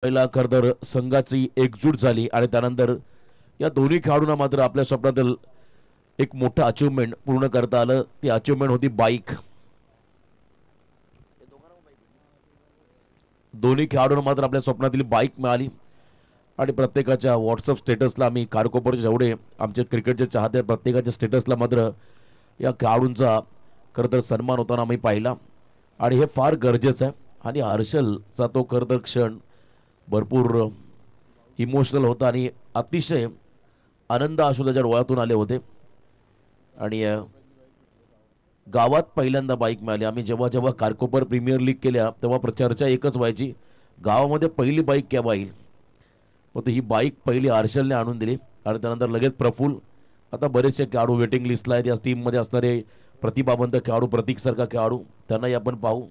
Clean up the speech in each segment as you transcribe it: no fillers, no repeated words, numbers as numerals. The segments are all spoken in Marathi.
पहिला खरतर संघाची एकजूट झाली आणि त्यानंतर या दोन्ही खेळाडूंना मात्र आपल्या स्वप्नातील एक मोठा अचीवमेंट पूर्ण करता आलं. ती अचीवमेंट होती बाईक. दोन्ही खेळाडूंना मात्र आपल्या स्वप्नातील बाईक मिळाली आणि प्रत्येकाच्या व्हॉट्सअप स्टेटसला आम्ही कारकोपरचे जेवढे आमचे क्रिकेटचे चाहते प्रत्येकाच्या स्टेटसला मात्र या खेळाडूंचा खरतर सन्मान होताना आम्ही पाहिला आणि हे फार गरजेचं आहे. आणि हर्षलचा तो खरतर क्षण भरपूर इमोशनल होता आणि अतिशय आनंद अश्रू त्याच्या डोळ्यातून आले होते. आणि गावात पहिल्यांदा बाईक मिळाली. आम्ही जेव्हा जेव्हा कारकोपर प्रीमियर लीग केल्या तेव्हा चर्चा एकच व्हायची, गावामध्ये पहिली बाईक केव्हा येईल. पण ही बाईक पहिली हर्षलने आणून दिली आणि त्यानंतर लगेच प्रफुल्ल. आता बरेचसे खेळाडू वेटिंग लिस्टला आहेत. या टीममध्ये असणारे प्रतिभावंत खेळाडू, प्रतीकसारखा खेळाडू, त्यांनाही आपण पाहू.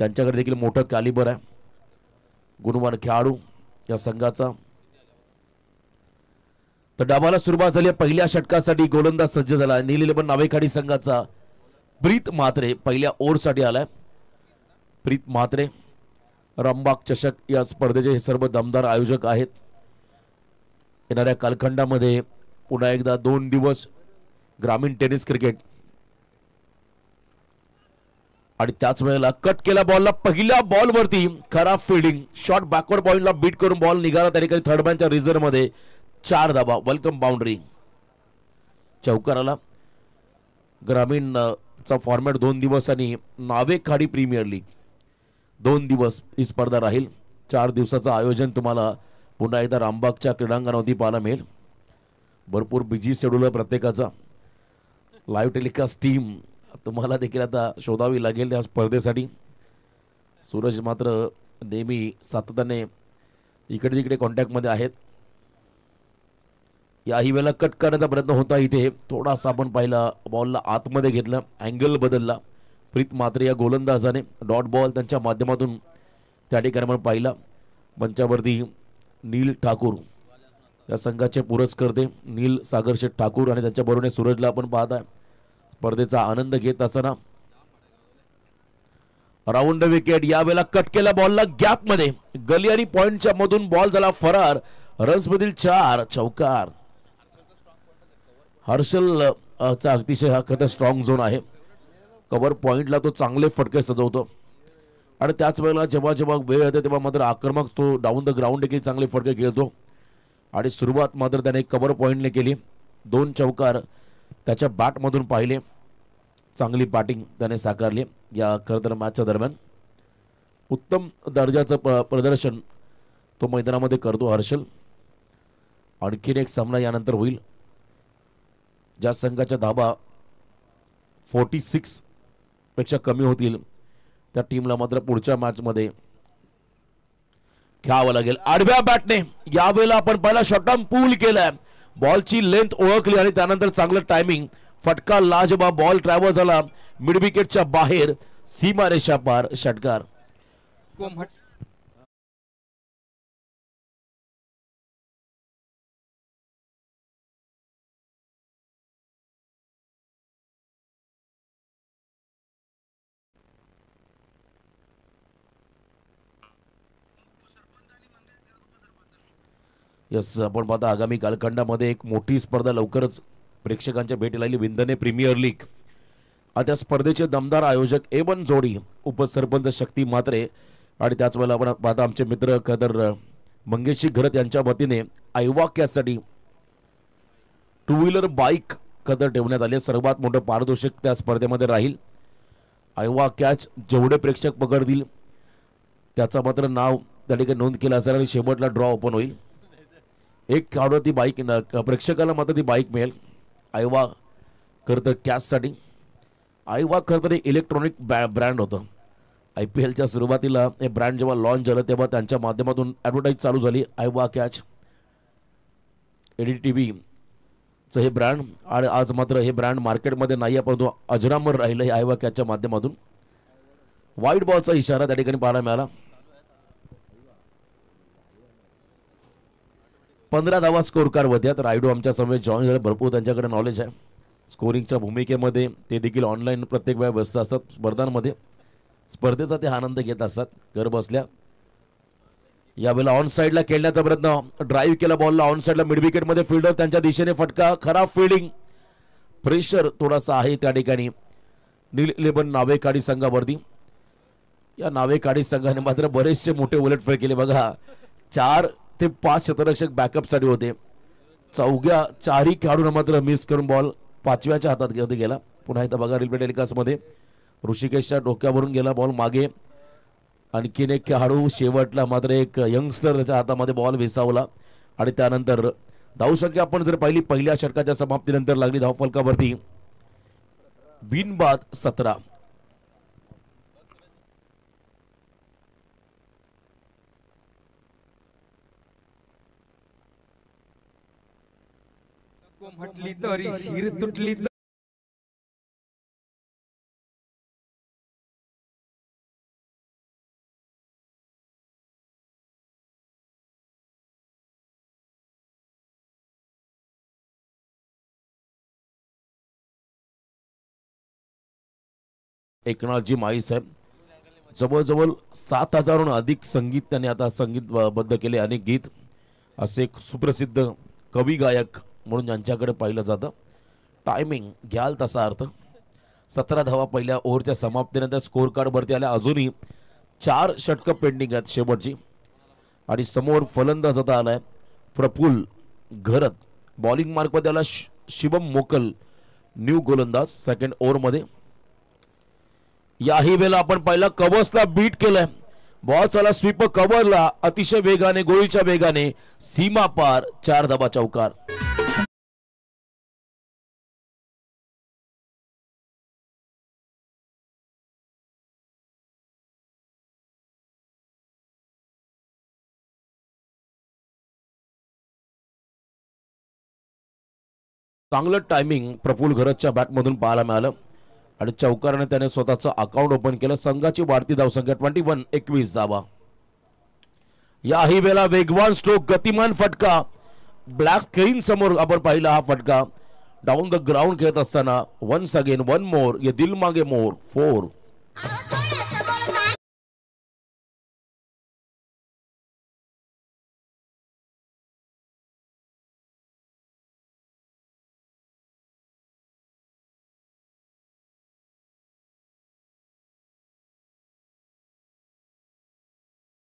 त्यांच्याकडे देखील मोठं कॅलिबर आहे, गुणवान खेळाडू या संघाचा. तर डावाला सुरुवात झाली. पहिल्या षटकासाठी गोलंदाज सज्ज झाला. नील 11 नावेखाडी संघाचा प्रीत म्हात्रे पहिल्या ओव्हरसाठी आलाय. प्रीत म्हात्रे रामबाग चषक या स्पर्धेचे हे सर्व दमदार आयोजक आहेत. येणाऱ्या कालखंडामध्ये पुन्हा एकदा 2 दिवस ग्रामीण टेनिस क्रिकेट आणि त्याच वेळेला कट केला बॉलला पहिल्या बॉलवरती खराब फिल्डिंग, शॉट बॅकवर्ड पॉइंटला बीट करून बॉल निघाला. त्या ठिकाणी थर्ड मॅनच्या रिझर्व्ह मध्ये 4 धाबा, वेलकम बाउंड्री. चौकार आला. ग्रामीण चा फॉर्मॅट 2 दिवस आणि नावेखाडी प्रीमियर लीग 2 दिवस ही स्पर्धा राहील. 4 दिवसाचं आयोजन तुम्हाला पुन्हा एकदा रामबागच्या क्रीडांगणावरती पाहायला मिळेल. भरपूर बिझी शेड्यूल आहे प्रत्येकाचा. लाईव्ह टेलिकास्ट टीम तुम्हाला देखील आता शोधावी लागेल या स्पर्धेसाठी. सूरज मात्र नेहमी सातत्याने इकडे तिकडे कॉन्टॅक्टमध्ये आहेत. याही वेळेला कट करण्याचा प्रयत्न होता. इथे थोडासा आपण पाहिला, बॉलला आतमध्ये घेतलं, अँगल बदलला प्रीत म्हात्रे या गोलंदाजाने. डॉट बॉल त्यांच्या माध्यमातून त्या ठिकाणी आपण पाहिला. मंचावरती नील ठाकूर या संघाचे पुरस्कर्ते नील सागरशेठ ठाकूर आणि त्यांच्या बरोबर सूरजला आपण पाहत आहे स्पर्धेचा आनंद घेत असताना. Round wicket. यावेळेला कट केला बॉलला गॅप मध्ये, गली आणि पॉइंटच्या मधून बॉल झाला फरार. रन्स मधील 4, चौकार. हर्षल चा अतिशय हा खरं स्ट्रॉंग झोन आहे. कव्हर पॉइंटला तो चांगले फटके सजवतो आणि त्याच वेळेला जेव्हा जेव्हा वेळ येते तेव्हा मात्र आक्रमक तो डाऊन द ग्राउंड देखील चांगले फटके खेळतो. आणि सुरुवात मात्र त्याने कव्हर पॉइंटने केली. 2 चौकार त्याच्या बॅटमधून पाहिले. चांगली बॅटिंग त्याने साकारली या खरंतर मॅचच्या दरम्यान. उत्तम दर्जाचं प्रदर्शन तो मैदानामध्ये करतो हर्षल. आणखीन एक सामना यानंतर होईल. ज्या संघाच्या धाबा 46 पेक्षा कमी होतील त्या टीमला मात्र पुढच्या मॅच मध्ये खेळावं लागेल. आडव्या बॅटने यावेळेला आपण पहिला शॉटडाऊन पूल केलाय. बॉलची लेंथ ओळखली आणि त्यानंतर चांगलं टायमिंग. फटका लाजबाब. बॉल ट्रॅव्हल झाला मिड विकेटच्या बाहेर, सीमारेषा पार. षटकार. यस, आपण पाहता आगामी कालखंडामध्ये एक मोठी स्पर्धा लवकरच प्रेक्षकांच्या भेटीला आली. विंधने प्रीमियर लीग. आता स्पर्धेचे दमदार आयोजक A1 जोडी, उपसरपंच शक्ती म्हात्रे आणि त्याच वेळेला आपण पाहता आमचे मित्र खदर मंगेशी घरत यांच्या वतीने आयवा कॅचसाठी 2 व्हीलर बाईक खदर ठेवण्यात आले. सर्वात मोठं पारितोषिक त्या स्पर्धेमध्ये राहील. आयवा कॅच जेवढे प्रेक्षक पकडतील त्याचा मात्र नाव त्या ठिकाणी नोंद केलं असेल आणि शेवटला ड्रॉ ओपन होईल. एक खेळाडू ती बाईक, प्रेक्षकाला मात्र ती बाईक मिळेल आयवा खरंतर कॅचसाठी. आयवा खरंतर एक इलेक्ट्रॉनिक ब्रँड होतं. IPLच्या सुरुवातीला हे ब्रँड जेव्हा लॉन्च झालं तेव्हा त्यांच्या माध्यमातून ॲडव्हर्टाईज चालू झाली. आयवा कॅच ADTV चं हे ब्रँड. आणि आज मात्र हे ब्रँड मार्केटमध्ये नाही आहे, परंतु अजरामर राहिलं हे आयवा कॅचच्या माध्यमातून. व्हाईट बॉलचा इशारा त्या ठिकाणी पाहायला मिळाला. 15 धावा स्कोर कार होत्या. तर रायडू आमच्या समवेत जॉईन झाले. भरपूर त्यांच्याकडे नॉलेज आहे स्कोरिंगच्या भूमिकेमध्ये. ते देखील ऑनलाईन प्रत्येक वेळा व्यस्त असतात स्पर्धांमध्ये. स्पर्धेचा ते आनंद घेत असतात घर बसल्या. यावेळेला ऑन साइडला खेळण्याचा प्रयत्न, ड्राईव्ह केला बॉलला ऑन साइडला, मिड विकेट मध्ये फिल्डर त्यांच्या दिशेने फटका, खराब फिल्डिंग, प्रेशर थोडासा आहे त्या ठिकाणी नील 11 नावेकाडी संघावरती. या नावेकाडी संघाने मात्र बरेचसे मोठे उलटफेर केले बघा. 4 ते 5 शतरक्षक बॅकअप साठी होते. चौघ्या चारही खेळाडूंना मात्र मिस करून बॉल 5व्याच्या हातात गेला. पुन्हा एकदा बघा रिप्ले टेलिकास्ट मध्ये ऋषिकेशच्या डोक्यावरून गेला बॉल मागे. आणखीन एक खेळाडू शेवटला मात्र एक यंगस्टरच्या हातामध्ये बॉल विसावला आणि त्यानंतर धावसंख्या आपण जर पाहिली पहिल्या षटकाच्या समाप्तीनंतर लागली धावफलकावरती बिनबाद 17. म्हटली तरी शिर तुटली. एकनाथजी माई साहेब जवळजवळ 7,000हून अधिक संगीत त्यांनी आता संगीतबद्ध केले. अनेक गीत असे सुप्रसिद्ध कवी गायक म्हणून ज्यांच्याकडे पाहिलं जातं. टायमिंग घ्याल तसा अर्थ. 17 धावा पहिल्या ओव्हरच्या समाप्तीनंतर स्कोर कार्ड वरती आल्या. अजूनही 4 षटकं पेंडिंग आहेत शेवटची. आणि समोर फलंदाज आता आलाय प्रफुल्ल घरत. बॉलिंग मार्कमध्ये आला शिवम मोकल न्यू गोलंदाज सेकंड ओव्हर मध्ये. याही वेळेला आपण पाहिला कव्हर्सला बीट केलंय. बॉल चला स्वीप कव्हरला अतिशय वेगाने गोळीच्या वेगाने सीमा पार 4 धाबा चौकार. चांगलं टायमिंग प्रफुल्ल घरतच्या बॅटमधून पाहायला मिळालं आणि चौकाराने त्याने स्वतःचं अकाउंट ओपन केलं. संघाची वाढती धावसंख्या 21 धावा. याही वेळेला वेगवान स्ट्रोक गतिमान फटका ब्लॅक स्क्रीन समोर आपण पाहिला हा फटका डाऊन द ग्राउंड खेळत असताना. वन्स अगेन वन मोर ये दिल मागे मोर 4.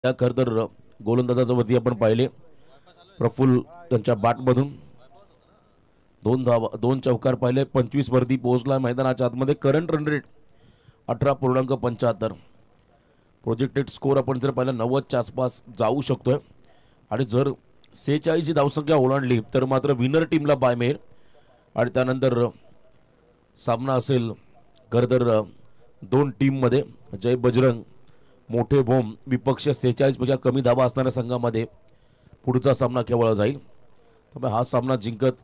त्या खर तर गोलंदाजाच्या वरती आपण पाहिले प्रफुल्ल त्यांच्या बॅटमधून 2 चौकार पाहिले. 25 वरती पोहोचला मैदानाच्या आतमध्ये. Current run rate 18.75. Projected score आपण जर पाहिलं 90च्या आसपास जाऊ शकतोय. आणि जर 46 ही धावसंख्या ओलांडली तर मात्र विनर टीमला बाय मिळेल. आणि त्यानंतर सामना असेल खरं तर 2 टीममध्ये. जय बजरंग मोठे भोम विपक्ष 46 पेक्षा कमी धावा असणाऱ्या संघामध्ये पुढचा सामना केवळ जाईल. त्यामुळे हा सामना जिंकत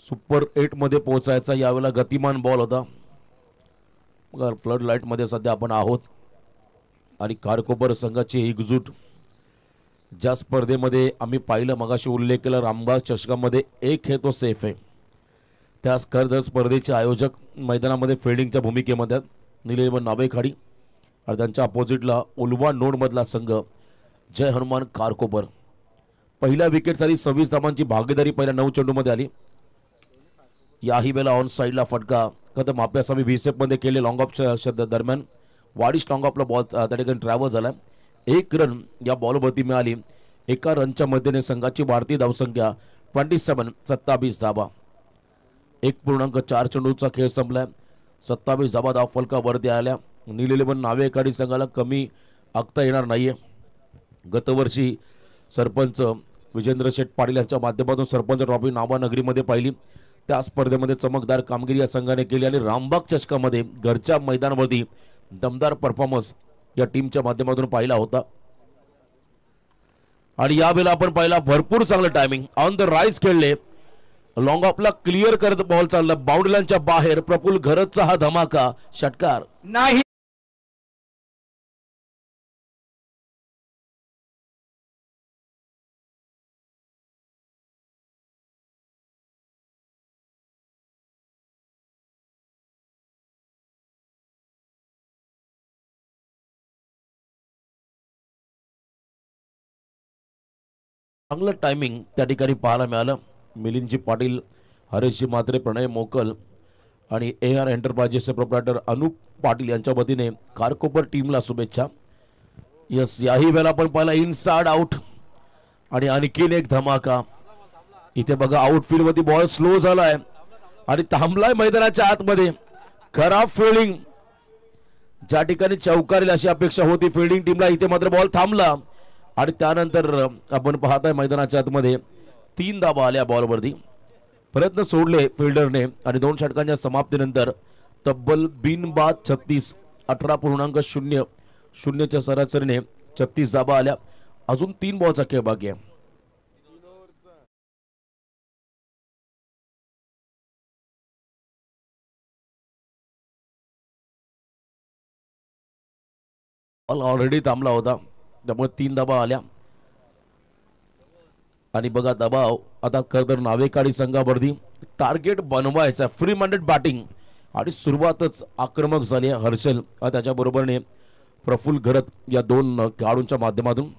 सुपर 8 मध्ये पोहोचायचा. यावेळेला गतिमान बॉल होता. फ्लड लाईट मध्ये सध्या आपण आहोत आणि कारकोपर संघाची एकजूट ज्या स्पर्धेमध्ये आम्ही पाहिलं मगाशी उल्लेख केला रामबाग चषकामध्ये एक हे तो सेफ आहे. त्या स्पर्धेचे आयोजक मैदानामध्ये फिल्डिंगच्या भूमिकेमध्ये निलेवन नावेखाडी आणि त्यांच्या अपोजिटला उलवा नोड मधला संघ जय हनुमान कारकोपर. पहिल्या विकेटसाठी 26 धावांची भागीदारी पहिल्या 9 चेंडूमध्ये आली. याही वेळेला ऑन साइडला फटका कदम अभ्यासामी व्हीसेप मध्ये केले. लॉंग ऑफ दरम्यान वाडिश लॉंग ऑफला बॉल त्या ठिकाणी ट्रॅव्हल झाला. 1 रन या बॉलवरती मिळाली. एका रनच्या मध्येने संघाची वाढती धावसंख्या 27 धावा. 1.4 चेंडूचा खेळ संपलाय. 27 धावा धावफलकावरती आल्या. नील 11 नावेकाडी संघाला कमी आखता येणार नाहीये. गतवर्षी सरपंच विजेंद्र शेठ पाटील यांच्या माध्यमातून सरपंच ट्रॉफी नावानगरीमध्ये पाहिली. त्या स्पर्धेमध्ये चमकदार कामगिरी या संघाने केली आणि रामबाग चषकामध्ये घरच्या मैदानावरती दमदार परफॉर्मन्स या टीमच्या माध्यमातून पाहिला होता. आणि यावेळेला आपण पाहिला भरपूर चांगलं टायमिंग ऑन द राईज खेळले. लॉंग ऑफला क्लिअर करत बॉल चालला बाउंड्री लाईनच्या बाहेर. प्रफुल्ल घरतचा हा धमाका षटकार नाही. चांगलं टायमिंग त्या ठिकाणी पाहायला मिळालं. मिलिंदजी पाटील, हरेशजी म्हात्रे, प्रणय मोकल आणि AR एंटरप्राइजेसचे प्रोप्रायटर अनुप पाटील यांच्या वतीने कारकोपर टीमला शुभेच्छा. यस, याही वेळेला आपण पाहिला इनसाइड आउट आणि आणखीन एक धमाका. इथे बघा आउटफील्ड मध्ये बॉल स्लो झालाय आणि थांबलाय मैदानाच्या आतमध्ये. खराब फिल्डिंग, ज्या ठिकाणी चौकारेल अशी अपेक्षा होती फिल्डिंग टीमला, इथे मात्र बॉल थांबला आणि त्यानंतर आपण पाहताय मैदानाच्या आतमध्ये 3 धावा आल्या बॉलवरती. प्रयत्न सोडले फिल्डरने आणि 2 षटकांच्या समाप्तीनंतर तब्बल बिनबाद 36, 18.00च्या सरासरीने 36 धावा आल्या. अजून 3 बॉलचा खेळ बाकी आहे. बॉल ऑलरेडी थांबला होता त्यामुळे 3 धावा आल्या. आणि बघा दबाव आता खरं नावेकाडी संघावरती टार्गेट बनवायचा. फ्री माइंडेड बॅटिंग आणि सुरुवातच आक्रमक झाली हर्षल त्याच्या बरोबरने प्रफुल्ल घरत या 2 खेळाडूंच्या माध्यमातून.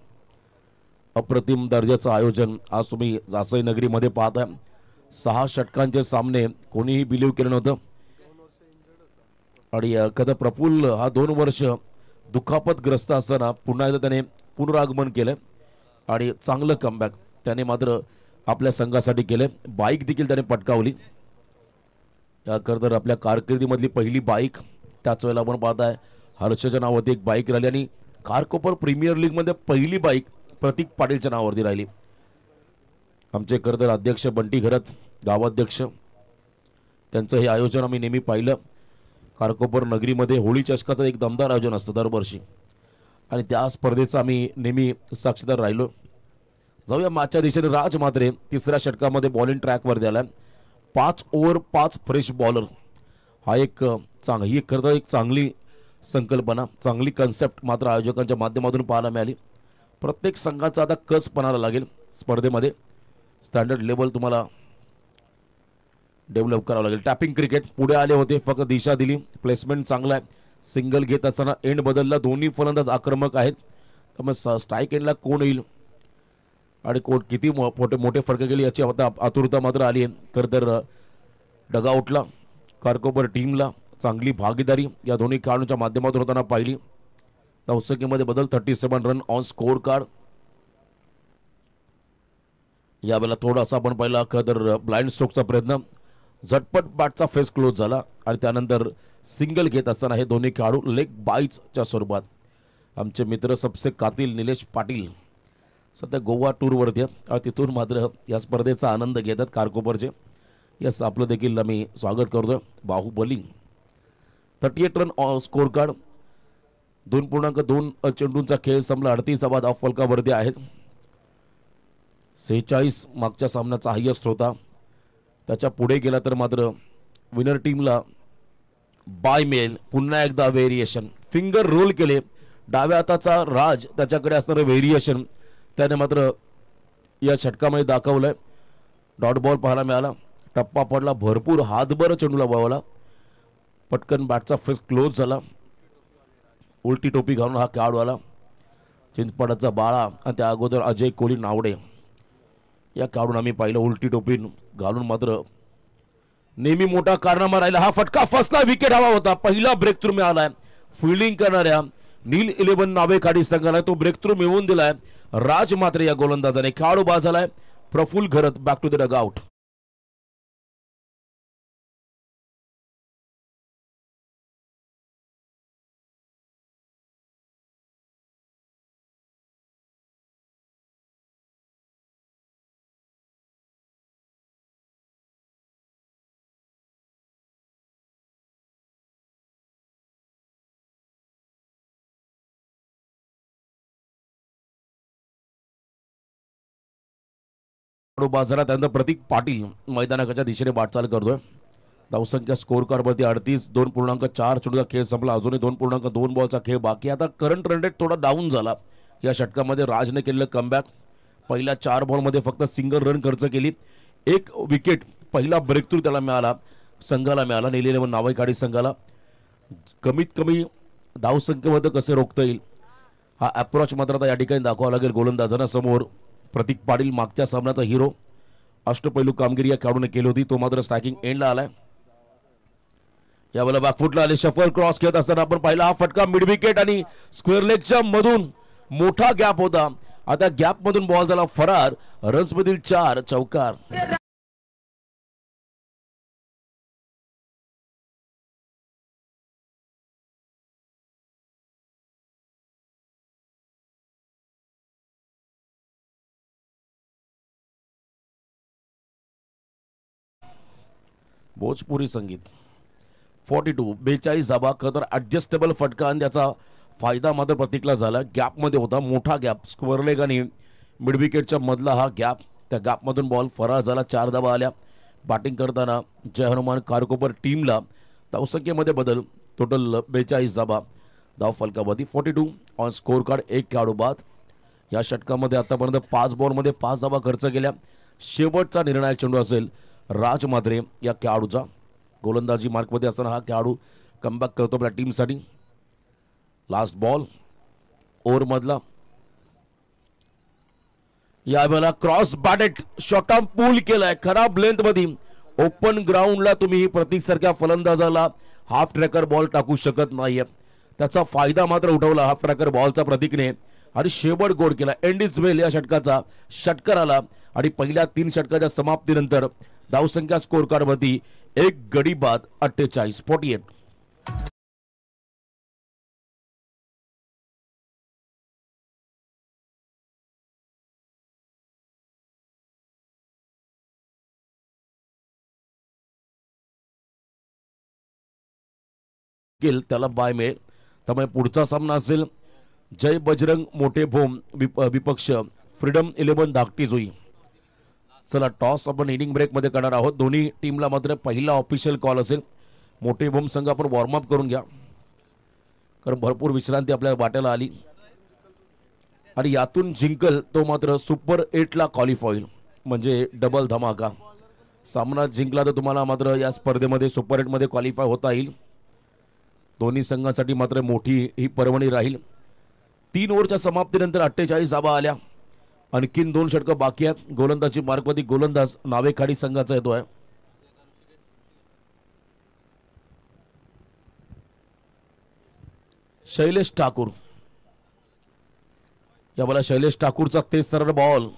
अप्रतिम दर्जाचं आयोजन आज तुम्ही जासई नगरीमध्ये पाहताय. 6 षटकांचे सामने कोणीही बिलीव्ह केलं नव्हतं आणि कदा प्रफुल्ल हा 2 वर्ष दुखापतग्रस्त असताना पुन्हा एकदा त्याने पुनरागमन केलं आणि चांगलं कमबॅक त्याने मात्र आपल्या संघासाठी केले. बाईक देखील त्याने पटकावली. याकरता आपल्या कारकिर्दीमधली पहिली बाईक. त्याच वेळेला आपण पाहताय हर्षच्या नावावरती एक बाईक राहिली आणि कारकोपर प्रीमियर लीग मध्ये पहिली बाईक प्रतीक पाटीलच्या नावावरती राहिली. आमचे खरं अध्यक्ष बंटी घरत, गावाध्यक्ष, त्यांचं हे आयोजन आम्ही नेहमी पाहिलं. कारकोपर नगरीमध्ये होळी चषकाचं एक दमदार आयोजन असतं दरवर्षी आणि त्या स्पर्धेचं आम्ही नेहमी साक्षीदार राहिलो. जाऊया मागच्या दिशेने. राज म्हात्रे 3ऱ्या षटकामध्ये बॉलिंग ट्रॅकवर द्याला. 5 ओव्हर 5 फ्रेश बॉलर. हा एक चांगली संकल्पना, चांगली कन्सेप्ट मात्र आयोजकांच्या माध्यमातून पाहायला मिळाली. प्रत्येक संघाचा आता कस पणाला लागेल स्पर्धेमध्ये. स्टँडर्ड लेवल तुम्हाला डेव्हलप करावं लागेल. टॅपिंग क्रिकेट पुढे आले होते, फक्त दिशा दिली. प्लेसमेंट चांगला आहे. सिंगल घेत असताना एंड बदलला. दोन्ही फलंदाज आक्रमक आहेत. त्यामुळे स्ट्राईक एंडला कोण येईल आणि कोण किती मोठे फरक गेले याची आता आतुरता मात्र आली आहे. खरं तर डगआउटला कारकोपर टीमला चांगली भागीदारी या दोन्ही खेळाडूंच्या माध्यमातून होताना पाहिली. धावसंख्येमध्ये बदल. 37 रन ऑन स्कोर कार्ड. यावेळेला थोडासा आपण पाहिला खरं तर ब्लाइंड स्ट्रोकचा प्रयत्न. झटपट बॅटचा फेस क्लोज झाला आणि त्यानंतर सिंगल घेत असताना हे दोन्ही खेळाडू लेग बाईट्सच्या स्वरूपात. आमचे मित्र सबसे कातील निलेश पाटील सध्या गोवा टूरवरती आहेत. तिथून मात्र या स्पर्धेचा आनंद घेतात कारकोपरचे. यस, आपलं देखील आम्ही स्वागत करतोय. Baahubali 38 run scorecard. 2.2 चेंडूंचा खेळ संपला. 38 धावा धावफलकावरती आहेत. 46 मागच्या सामन्याचा हायस्ट होता. त्याच्या पुढे गेला तर मात्र विनर टीमला बाय मिळेल. पुन्हा एकदा व्हेरिएशन. फिंगर रोल केले. डाव्या हाताचा राज त्याच्याकडे असणारं व्हेरिएशन त्याने मात्र या षटकामध्ये दाखवलंय. डॉट बॉल पाहायला मिळाला. टप्पा पडला. भरपूर हातभर चेंडूला वळवला. पटकन बॅटचा फेस क्लोज झाला. उलटी टोपी घालून हा खेळाडू आला. चिंचपाडाचा बाळा आणि त्या अगोदर अजय कोली नावडे या खेळाडून आम्ही पाहिलं उलटी टोपी घालून मात्र नेहमी मोठा कारनामा राहिला. हा फटका फसला. विकेट हवा होता. पहिला ब्रेक थ्रू मिळालाय फिल्डिंग करणाऱ्या नील 11 नावेखाडी संघाला. तो ब्रेक थ्रू मिळवून दिलाय राज म्हात्रे या गोलंदाजाने. खेळाडू बाद झालाय. प्रफुल्ल घरत बॅक टू द डगआउट. बाजारात त्यानंतर प्रतीक पाटील मैदानाच्या दिशेने वाटचाल करतोय. धावसंख्या स्कोर कार्ड वरती 38. 2.4 चेंडूचा खेळ संपला. अजूनही 2.2 बॉलचा खेळ बाकी. आता करंट रन रेट थोडा डाऊन झाला. या षटकामध्ये राजने केलेलं कमबॅक. पहिल्या 4 बॉलमध्ये फक्त सिंगल रन खर्च केली. 1 विकेट. पहिला ब्रेक थ्रू त्याला मिळाला, संघाला मिळाला. नील 11 नावेखाडी संघाला. कमीत कमी धावसंख्येमध्ये कसे रोखता येईल हा अप्रोच मात्र आता या ठिकाणी दाखवावा लागेल गोलंदाजांना समोर. प्रतीक पाटील मागच्या सामन्याचा हिरो, अष्टपैलू कामगिरी या खेळाडूने केली होती. तो मात्र स्ट्रायकिंग एंडला आलाय. यावेळेला बॅकफुटला आले, शफल क्रॉस खेळत असताना आपण पाहिला हा फटका मिड विकेट आणि स्क्वेअर लेगच्या मधून मोठा गॅप होता. आता गॅप मधून बॉल झाला फरार. रन्स मधील 4 चौकार. भोजपुरी संगीत 42 42 धाबा. खतर ऍडजस्टेबल फटका आणि त्याचा फायदा मात्र प्रतीकला झाला. गॅप मध्ये होता, मोठा गॅप. स्क्वेअर लेग आणि मिड विकेटच्या मधला हा गॅप. त्या गॅप मधून बॉल फरार झाला. 4 धाबा आल्या. बॅटिंग करताना जय हनुमान कारकोपर टीमला धावसंख्येमध्ये बदल. टोटल 42 धाबा. धाव फलकावधी 42 ऑन स्कोर कार्ड. एक खेळाडू बाद. या षटकामध्ये आतापर्यंत 5 बॉलमध्ये 5 धाबा खर्च केल्या. शेवटचा निर्णायक चेंडू असेल राज मात्रे या खेळाडूचा. गोलंदाजी मार्कमध्ये असताना हा खेळाडू कमबॅक करतो आपल्या टीमसाठी. लास्ट बॉल ओव्हर मधला. यावेळेला क्रॉस बॅटेड शॉर्ट आर्म पूल केलाय खराब लेंथ मध्ये. ओपन ग्राउंडला तुम्ही प्रतीक सारख्या फलंदाजाला हाफ ट्रॅकर बॉल टाकू शकत नाहीये. त्याचा फायदा मात्र उठवला हाफ ट्रॅकर बॉलचा प्रतीकने आणि शेवट गोड केला. एंड इज वेल या षटकाचा षटकार आला आणि पहिल्या 3 षटकाच्या समाप्तीनंतर धावसंख्या स्कोर कार्ड वरती एक गडी बाद 48 48. त्याला बाय मिळेल. त्यामुळे पुढचा सामना असेल जय बजरंग मोठे भोम विपक्ष फ्रीडम 11 धाकटी जोई. चला टॉस आपण इनिंग ब्रेक मध्ये करणार आहोत. दोन्ही टीमला मात्र पहिला ऑफिशियल कॉल असेल. मोठे भोम संघ आपण वॉर्मअप करून घ्या, कारण भरपूर विश्रांती आपल्या वाट्याला आली आणि यातून जिंकल तो मात्र सुपर 8 ला क्वालिफाय होईल, म्हणजे डबल धमाका. सामना जिंकला तर तुम्हाला मात्र या स्पर्धेमध्ये सुपर 8 मध्ये क्वालिफाय होता येईल. दोन्ही संघांसाठी मात्र मोठी ही पर्वणी राहील. 3 ओव्हरच्या समाप्तीनंतर 48 धाबा आल्या. आणखीन 2 षटकं बाकी आहेत. गोलंदाजी मार्कवरती गोलंदाज नावेखाडी संघाचा येतोय. शैलेश ठाकूर. यावेळेला शैलेश ठाकूरचा तेज सरळ बॉल.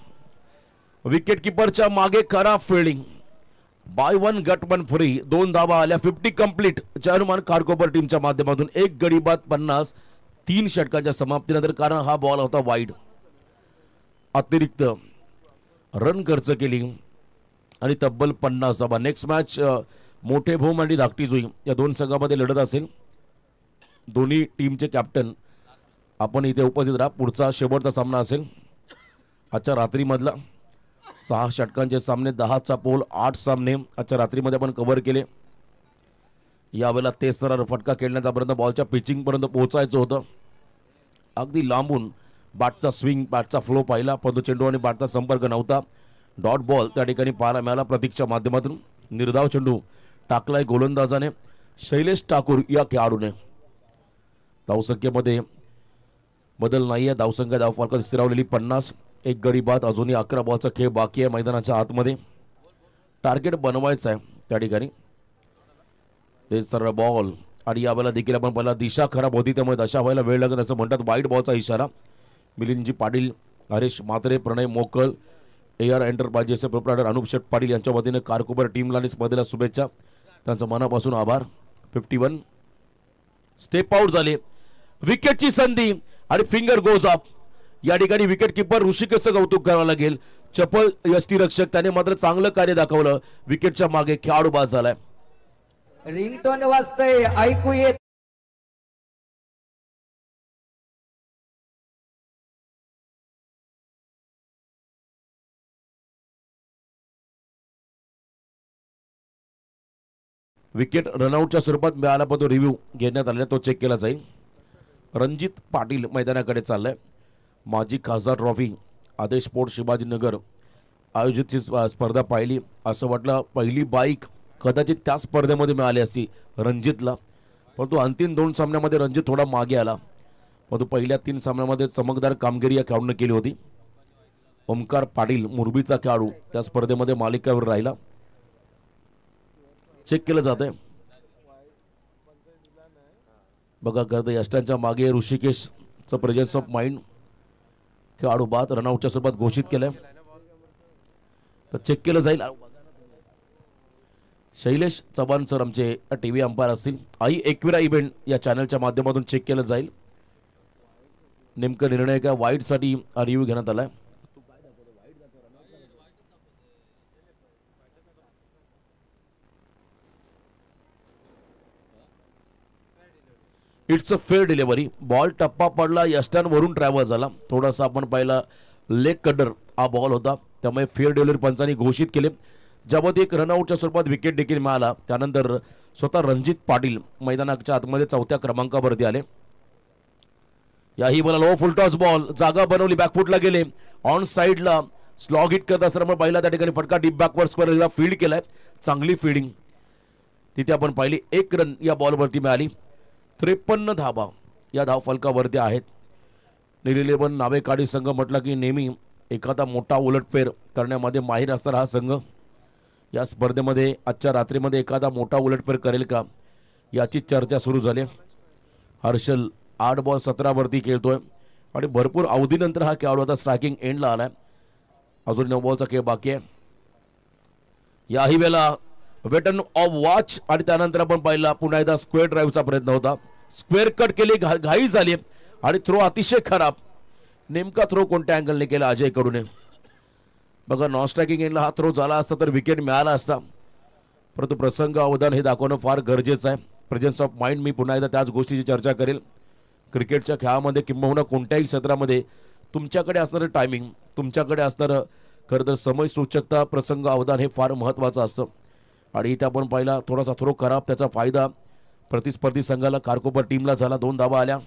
विकेट किपरच्या मागे खराब फिल्डिंग. बाय 1 गट 1 फ्री. 2 धाबा आल्या. 50 कंप्लीट जय हनुमान कारकोपर टीमच्या माध्यमातून. एक गडी बाद 50 3 षटकांच्या समाप्तीनंतर, कारण हा बॉल होता वाईड. अतिरिक्त रन खर्च केली आणि तब्बल 50 धाबा. नेक्स्ट मॅच मोठे भोम आणि धाकटी जोई या 2 संघांमध्ये लढत असेल. दोन्ही टीमचे कॅप्टन आपण इथे उपस्थित राहा. पुढचा शेवटचा सामना असेल आजच्या रात्रीमधला. 6 षटकांचे सामने, 10चा पोल, 8 सामने आजच्या रात्रीमध्ये आपण कव्हर केले. यावेळेला तेज सरळ फटका खेळण्याचा प्रयत्न, बॉलच्या पिचिंग पर्यंत पोहोचायचं होतं. अगदी लांबून बॅटचा स्विंग, बॅटचा फ्लो पाहिला, परंतु चेंडू आणि बॅटचा संपर्क नव्हता. डॉट बॉल त्या ठिकाणी पाहायला मिळाला प्रतीकच्या माध्यमातून. निर्धाव चेंडू टाकलाय गोलंदाजाने शैलेश ठाकूर या खेळाडूने. धावसंख्येमध्ये बदल नाहीये. धावसंख्या धाव फलकात स्थिरावलेली 50. एक गडी बाद. अजूनही 11 बॉलचा खेळ बाकी आहे मैदानाच्या आतमध्ये. टार्गेट बनवायचं आहे त्या ठिकाणी. ते सरळ बॉल आणि यावेळेला देखील आपण पहिला दिशा खराब होती, त्यामुळे दशा व्हायला वेळ लागत असं म्हणतात. वाईट बॉलचा इशारा. मिलिंदजी पाटील, हरेश म्हात्रे, प्रणय मोकल, AR एंटरप्राइजेसचे प्रोप्रायटर अनुप शेठ पाटील यांच्या वतीने कारकोपर टीमला आणि स्पर्धेला शुभेच्छा. त्यांचं मनापासून आभार. 51 स्टेप आउट झाले. विकेटची संधी आणि फिंगर गोज अप. या ठिकाणी विकेट किपर ऋषिकेशचं कौतुक करावं लागेल. चपल यष्टीरक्षक त्याने मात्र चांगलं कार्य दाखवलं. विकेटच्या मागे खेळाडू बाद झालाय. रिंगटोन वाजतंय, ऐकू येत. विकेट रनआउटच्या स्वरूपात मिळाला, पण तो रिव्ह्यू घेण्यात आलेला, तो चेक केला जाईल. रणजित पाटील मैदानाकडे चाललाय. माजी खासदार ट्रॉफी आदेश स्पोर्ट शिवाजीनगर आयोजित स्पर्धा पाहिली. असं वाटलं पहिली बाईक कदाचित त्या स्पर्धेमध्ये मिळाली असती रणजितला, परंतु अंतिम 2 सामन्यामध्ये रणजित थोडा मागे आला. परंतु पहिल्या 3 सामन्यामध्ये चमकदार कामगिरी या खेळाडूने केली होती. ओमकार पाटील मुरबीचा खेळाडू त्या स्पर्धेमध्ये मालिकावर राहिला. चेक केलं जाते. बघा करत यष्टांच्या मागे ऋषिकेशचं प्रेझेन्स ऑफ माइंड खेळाडू बाद रनआउटच्या स्वरूपात घोषित केलंय. तर चेक केलं जाईल. शैलेश चव्हाण सर आमचे टीव्ही अंपायर असतील. आई एकविरा इव्हेंट या चॅनलच्या माध्यमातून चेक केलं जाईल. नेमकं निर्णय काय वाईटसाठी रिव्ह्यू घेण्यात आलाय. It's a fair delivery. Ball टप्पा पडला यष्टांवरून ट्रॅव्हल झाला. थोडासा आपण पाहिला लेग कटर हा बॉल होता त्यामुळे फेअर डिलिव्हरी पंचांनी घोषित केले. ज्यामध्ये एक रनआउटच्या स्वरूपात विकेट देखील मिळाला. त्यानंतर स्वतः रणजित पाटील मैदानाच्या आतमध्ये 4थ्या क्रमांकावरती आले. याही बॉल लो फुलटॉस बॉल जागा बनवली बॅकफुटला गेले ऑन साइडला स्लॉग हिट करत असताना पाहिला त्या ठिकाणी फटका डीप बॅकवर्ड स्क्वेअरला फील्ड केलाय. चांगली फिल्डिंग तिथे आपण पाहिली. 1 रन या बॉलवरती मिळाली. 53 धाबा या धावफलकावरती आहेत. निर्लेबन नावेकाडी संघ म्हटलं की नेहमी एखादा मोठा उलटफेर करण्यामध्ये माहीर असणारा हा संघ या स्पर्धेमध्ये आजच्या रात्रीमध्ये एखादा मोठा उलटफेर करेल का याची चर्चा सुरू झाली. हर्षल 8 बॉल 17 वरती खेळतोय आणि भरपूर अवधीनंतर हा खेळाडू आता स्ट्रायकिंग एंडला आलाय. अजून 9 बॉलचा खेळ बाकी आहे. याही वेळेला वेटन ऑफ वॉच आणि त्यानंतर आपण पाहिला पुन्हा एकदा स्क्वेअर ड्राईव्हचा प्रयत्न होता. स्क्वेअर कट केली घाई झाली आणि थ्रो अतिशय खराब. नेमका थ्रो कोणत्या अँगलने केला अजय कडूने. बघा नॉन स्ट्रायकिंग एंडला हा थ्रो झाला असता तर विकेट मिळाला असता. परंतु प्रसंग अवधान हे दाखवणं फार गरजेचं आहे. प्रेझेन्स ऑफ माइंड मी पुन्हा एकदा त्याच गोष्टीची चर्चा करेल. क्रिकेटच्या खेळामध्ये किंबहुना कोणत्याही क्षेत्रामध्ये तुमच्याकडे असणारं टायमिंग तुमच्याकडे असणारं खरं तर समय सूचकता प्रसंग अवधान हे फार महत्त्वाचं असतं. आणि इथे आपण पाहिला थोडासा थ्रो खराब त्याचा फायदा प्रतिस्पर्धी संघाला कारकोपर टीमला झाला. 2 धावा आल्या.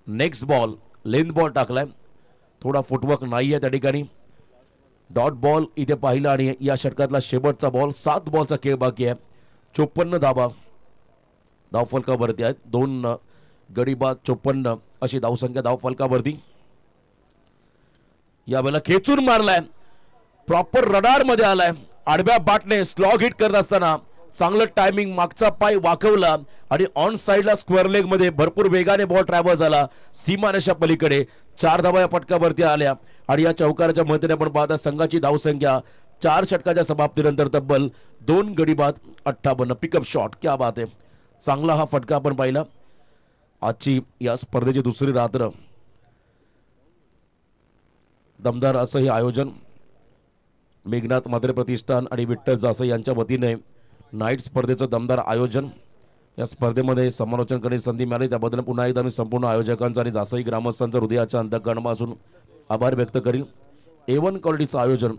नेक्स्ट बॉल लेंथ बॉल टाकलाय. थोडा फुटवर्क नाही आहे त्या ठिकाणी. डॉट बॉल इथे पाहिला आणि या षटकातला शेवटचा बॉल. 7 बॉलचा खेळ बाकी आहे. 54 धाबा धावफलकावरती आहेत. 2 गडी बाद 54 अशी धावसंख्या धावफलकावरती. यावेळेला खेचून मारलाय प्रॉपर रडार मध्ये आलाय. आडव्या बाटने स्लॉग हिट करत असताना चांगलं टायमिंग मागचा पाय वाकवला आणि ऑन साइडला स्क्वेअर लेग मध्ये भरपूर वेगाने बॉल ट्रॅव्हल झाला सीमारेषा पलीकडे. 4 धावा या पटकावरती आल्या आणि या चौकाराच्या मदतीने आपण पाहता संघाची धावसंख्या 4 षटकाच्या समाप्तीनंतर तब्बल 2 गडी बाद 58. पिकअप शॉट क्या बात आहे. चांगला हा फटका आपण पाहिला. आजची या स्पर्धेची दुसरी रात्र दमदार असं हे आयोजन मेघनाथ म्हात्रे प्रतिष्ठान आणि विठ्ठल जासई यांच्या वतीने नाईट स्पर्धेचं दमदार आयोजन. या स्पर्धेमध्ये समालोचन करण्याची संधी मिळाली त्याबद्दल पुन्हा एकदा मी संपूर्ण आयोजकांचा आणि जासई ग्रामस्थांचा हृदयाच्या अंतःकरणापासून आभार व्यक्त करीन. A1 क्वालिटीचं आयोजन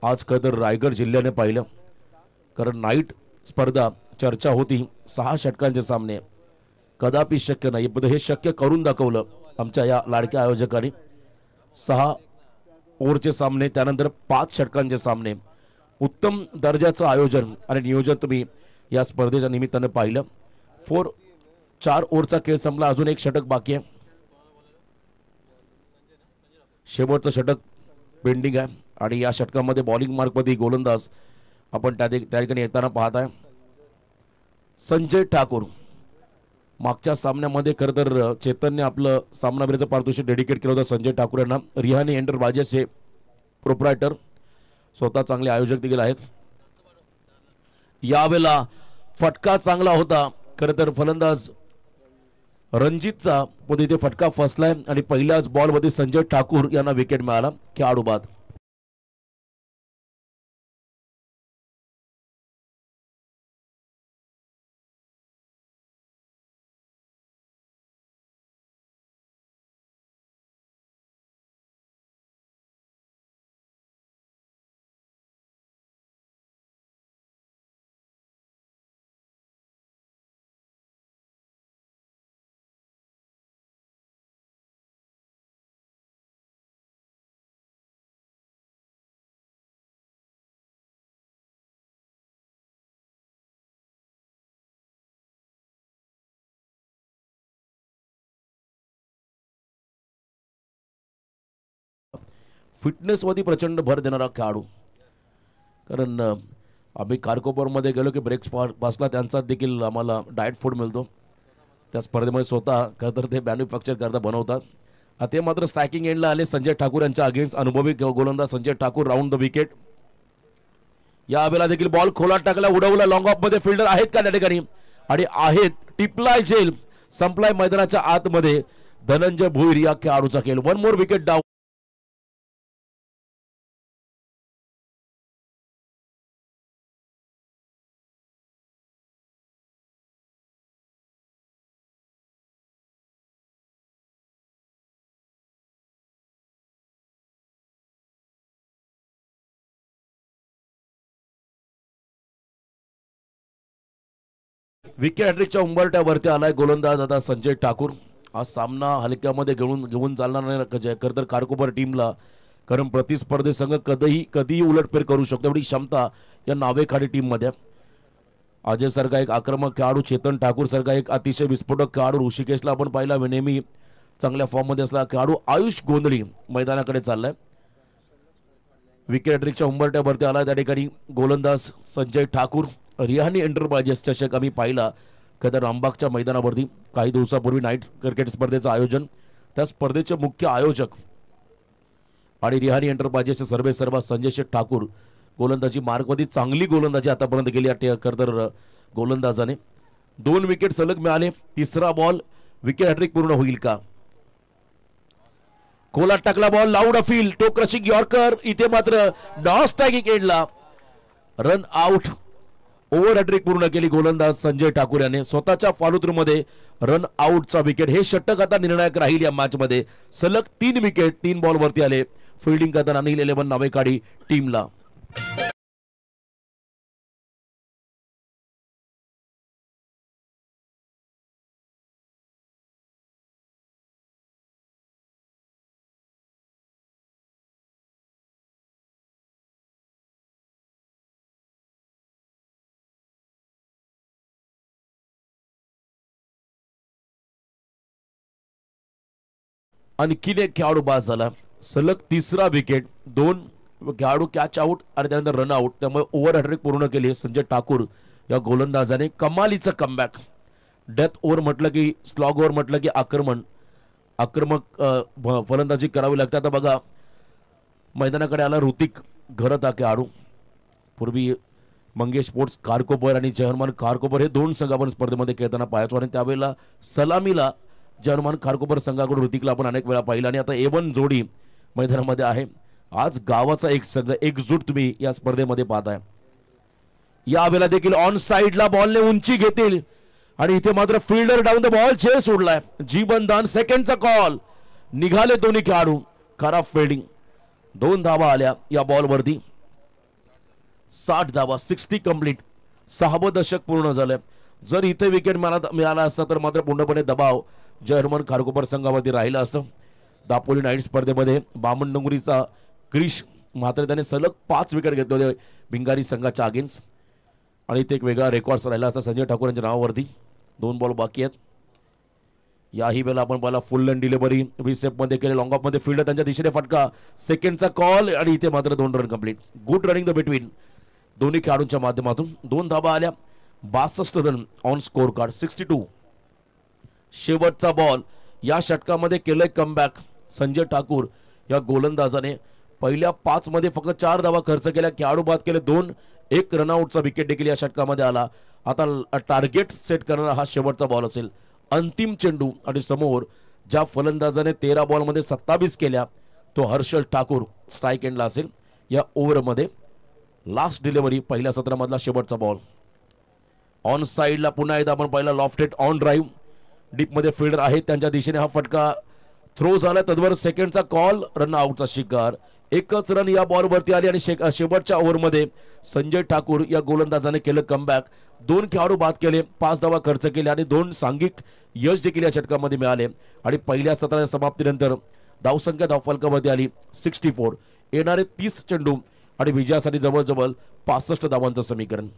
आज खरं रायगड जिल्ह्याने पाहिलं. कारण नाईट स्पर्धा चर्चा होती 6 षटकांचे सामने कदापि शक्य नाही पण हे शक्य करून दाखवलं आमच्या या लाडक्या आयोजकांनी. 6 ओव्हरचे सामने त्यानंतर 5 षटकांचे सामने. उत्तम दर्जाचं आयोजन आणि नियोजन तुम्ही या स्पर्धेच्या निमित्तानं पाहिलं. 4 ओव्हरचा खेळ संपला. अजून 1 षटक बाकी आहे. शेवटचं षटक पेंडिंग आहे आणि या षटकामध्ये बॉलिंग मार्कमध्ये गोलंदाज आपण त्या ठिकाणी येताना पाहत आहे संजय ठाकूर. मागच्या सामन्यामध्ये खरं तर चेतनने आपलं सामनावीराचं पारितोषिक डेडिकेट केलं होतं संजय ठाकूर यांना. रिहाने एंटरप्राइजेस हे प्रोप्रायटर स्वतः चांगले आयोजक देखील आहेत. यावेळेला फटका चांगला होता खरं तर फलंदाज रणजितचा पण इथे फटका फसलाय आणि पहिल्याच बॉलमध्ये संजय ठाकूर यांना विकेट मिळाला. खेळाडू बाद. फिटनेसवरती प्रचंड भर देणारा खेळाडू. कारण आम्ही कारकोपरमध्ये गेलो की ब्रेकफास्टला त्यांचा देखील आम्हाला डाएट फूड मिळतो. त्या स्पर्धेमध्ये स्वतः खरं तर ते मॅन्युफॅक्चर करता बनवतात. ते मात्र स्ट्रायकिंग एंडला आले संजय ठाकूर यांच्या अगेन्स्ट अनुभवी गोलंदाज Sanjay Thakur round the wicket. या वेळेला देखील बॉल खोलात टाकला, उडवला. लॉंग ऑफ मध्ये फिल्डर आहेत का त्या ठिकाणी? आणि आहेत. टिपलाय झेल, संपलाय मैदानाच्या आतमध्ये. धनंजय भोईर या खेळाडूचा खेळ. One more wicket down. Wicket हॅट्रिकच्या उंबरट्यावरती आलाय गोलंदाज आता संजय ठाकूर. हा सामना हलक्यामध्ये घेऊन चालणार नाही खरं तर कारकोपर टीमला. कारण प्रतिस्पर्धी संघ कधीही उलटफेर करू शकतो एवढी क्षमता या नावेखाडी टीम मध्ये. अजय सारखा एक आक्रमक खेळाडू, चेतन ठाकूर सारखा एक अतिशय विस्फोटक खेळाडू, ऋषिकेशला आपण पाहिला नेहमी चांगल्या फॉर्म मध्ये असलेला खेळाडू. आयुष गोंधळी मैदानाकडे चाललाय. विकेट हॅट्रिकच्या उंबरट्यावरती आला त्या ठिकाणी गोलंदाज संजय ठाकूर. रिहानी एंटरप्राइजेस चषक आम्ही पाहिला कदा रामबागच्या मैदानावरती काही दिवसापूर्वी नाईट क्रिकेट स्पर्धेचं आयोजन. त्या स्पर्धेचे मुख्य आयोजक आणि रिहानी एंटरप्राइजेसचे सर्वेसर्वा संजय शेठ ठाकूर. गोलंदाजी मार्कवरती चांगली गोलंदाजी आतापर्यंत केली खरतर गोलंदाजाने. 2 विकेट सलग मिळाले. तिसरा बॉल विकेट हॅट्रिक पूर्ण होईल का? खोलात टाकला बॉल, लाऊड अपील, टो क्रशिंग यॉर्कर. इथे मात्र नॉन स्ट्रायकिंग एंडला रन आउट. ओव्हर हॅट्रिक पूर्ण केली गोलंदाज संजय ठाकूर याने स्वतःच्या फॉलोथ्रूमध्ये रन आउटचा विकेट. हे षटक आता निर्णायक राहील या मॅच मध्ये. सलग 3 विकेट 3 बॉल वरती आले फिल्डिंग करताना अनिल 11 नावेकाडी टीमला. आणखीन एक खेळाडू बाद झाला. सलग तिसरा विकेट. 2 खेळाडू कॅच आउट आणि त्यानंतर रन आउट. त्यामुळे ओव्हर हॅट्रिक पूर्ण केली संजय ठाकूर या गोलंदाजाने. कमालीचं कमबॅक. डेथ ओव्हर म्हटलं की, स्लॉग ओव्हर म्हटलं की आक्रमक फलंदाजी करावी लागते. आता बघा मैदानाकडे आला ऋतिक घरत हा खेळाडू. पूर्वी मंगेश स्पोर्ट्स कारकोपर आणि जर्मन कारकोपर हे 2 संघ आपण स्पर्धेमध्ये खेळताना पाहायचो. आणि त्यावेळेला सलामीला जर्मन कारकोपर संघाकडून ऋतिकला आपण अनेक वेळा पाहिला. आणि आता A1 जोडी मैदानामध्ये आहे. आज गावाचा एक संघ एकजूट तुम्ही या स्पर्धेमध्ये पाहताय. या वेळेला देखील ऑन साइडला बॉलने उंची घेतील आणि इथे मात्र फिल्डर डाऊन द बॉल झेल सोडलाय. जीवनदान सेकंडचा कॉल. निघाले दोन्ही खेळाडू. खराब फिल्डिंग. 2 धावा आल्या या बॉलवरती. 60 धावा 60 कंप्लीट. 6वं दशक पूर्ण झालं. जर इथे विकेट मिळाला असता तर मात्र पूर्णपणे दबाव जर्मन कारकोपर संघावरती राहिला असं. दापोली नाईट स्पर्धेमध्ये बामणडोंगरीचा क्रिश मात्र त्याने सलग 5 विकेट घेतले होते भिंगारी संघाच्या अगेन्स्ट. आणि इथे एक वेगळा रेकॉर्ड राहिला असता संजय ठाकूर यांच्या नावावरती. 2 बॉल बाकी आहेत. याही वेळेला आपण पाहिला फुल लँड डिलिव्हरी रिसेप मध्ये केले. लॉंग ऑफ मध्ये फिल्डर त्यांच्या दिशेने फटका. सेकंडचा कॉल आणि इथे मात्र 2 run complete. Good running the between दोन्ही खेळाडूंच्या माध्यमातून. 2 धाबा आल्या. 62 रन ऑन स्कोर कार्ड. 62. शेवटचा बॉल. या षटकामध्ये केलंय कमबॅक संजय ठाकूर या गोलंदाजाने. पहिल्या 5 मध्ये फक्त 4 धावा खर्च केल्या. खेळाडू बाद केले 2. 1 रनआउटचा विकेट देखील या षटकामध्ये आला. आता टार्गेट सेट करणारा हा शेवटचा बॉल असेल. अंतिम चेंडू आणि समोर ज्या फलंदाजाने 13 बॉलमध्ये 27 केल्या तो हर्षल ठाकूर स्ट्राईक एंडला असेल या ओव्हरमध्ये. लास्ट डिलिव्हरी पहिल्या सत्रामधला शेवटचा बॉल. ऑन साइडला पुन्हा एकदा आपण पाहिला लॉफ्टेड ऑन ड्राईव्ह. डीप मध्ये फिल्डर आहेत त्यांच्या दिशेने हा फटका थ्रो झाला. तद्वर सेकंडचा कॉल. रन आउटचा शिकार. 1च रन या बॉलवरती आली आणि शेवटच्या ओव्हरमध्ये संजय ठाकूर या गोलंदाजाने केलं कमबॅक. 2 खेळाडू बाद केले. 5 धावा खर्च केले आणि 2 सांघिक यश देखील या षटकामध्ये मिळाले. आणि पहिल्या सत्राच्या समाप्तीनंतर धावसंख्या धावफलकामध्ये आली 64. येणारे 30 चेंडू आणि विजयासाठी जवळजवळ 65 धावांचं समीकरण.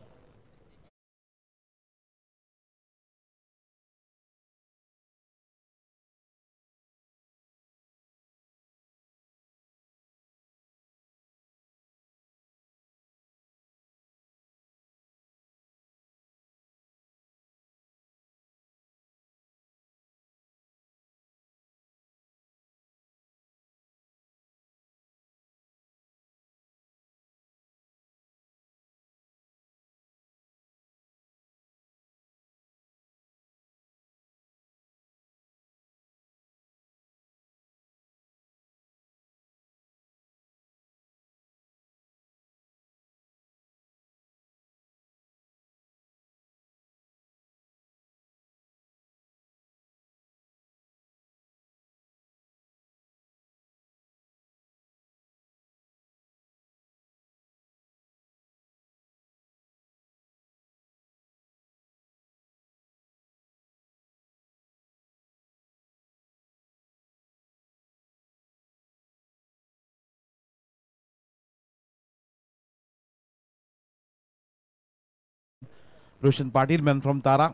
रोशन पाटील मॅन फ्रॉम तारा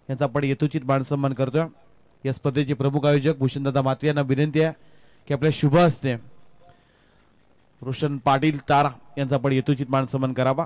यांचा आपण यथोचित मानसन्मान करतोय. या स्पर्धेचे प्रमुख आयोजक भूषणदादा मात्रे यांना विनंती आहे की आपल्या शुभ हस्ते रोशन पाटील तारा यांचा आपण यथोचित मानसन्मान करावा.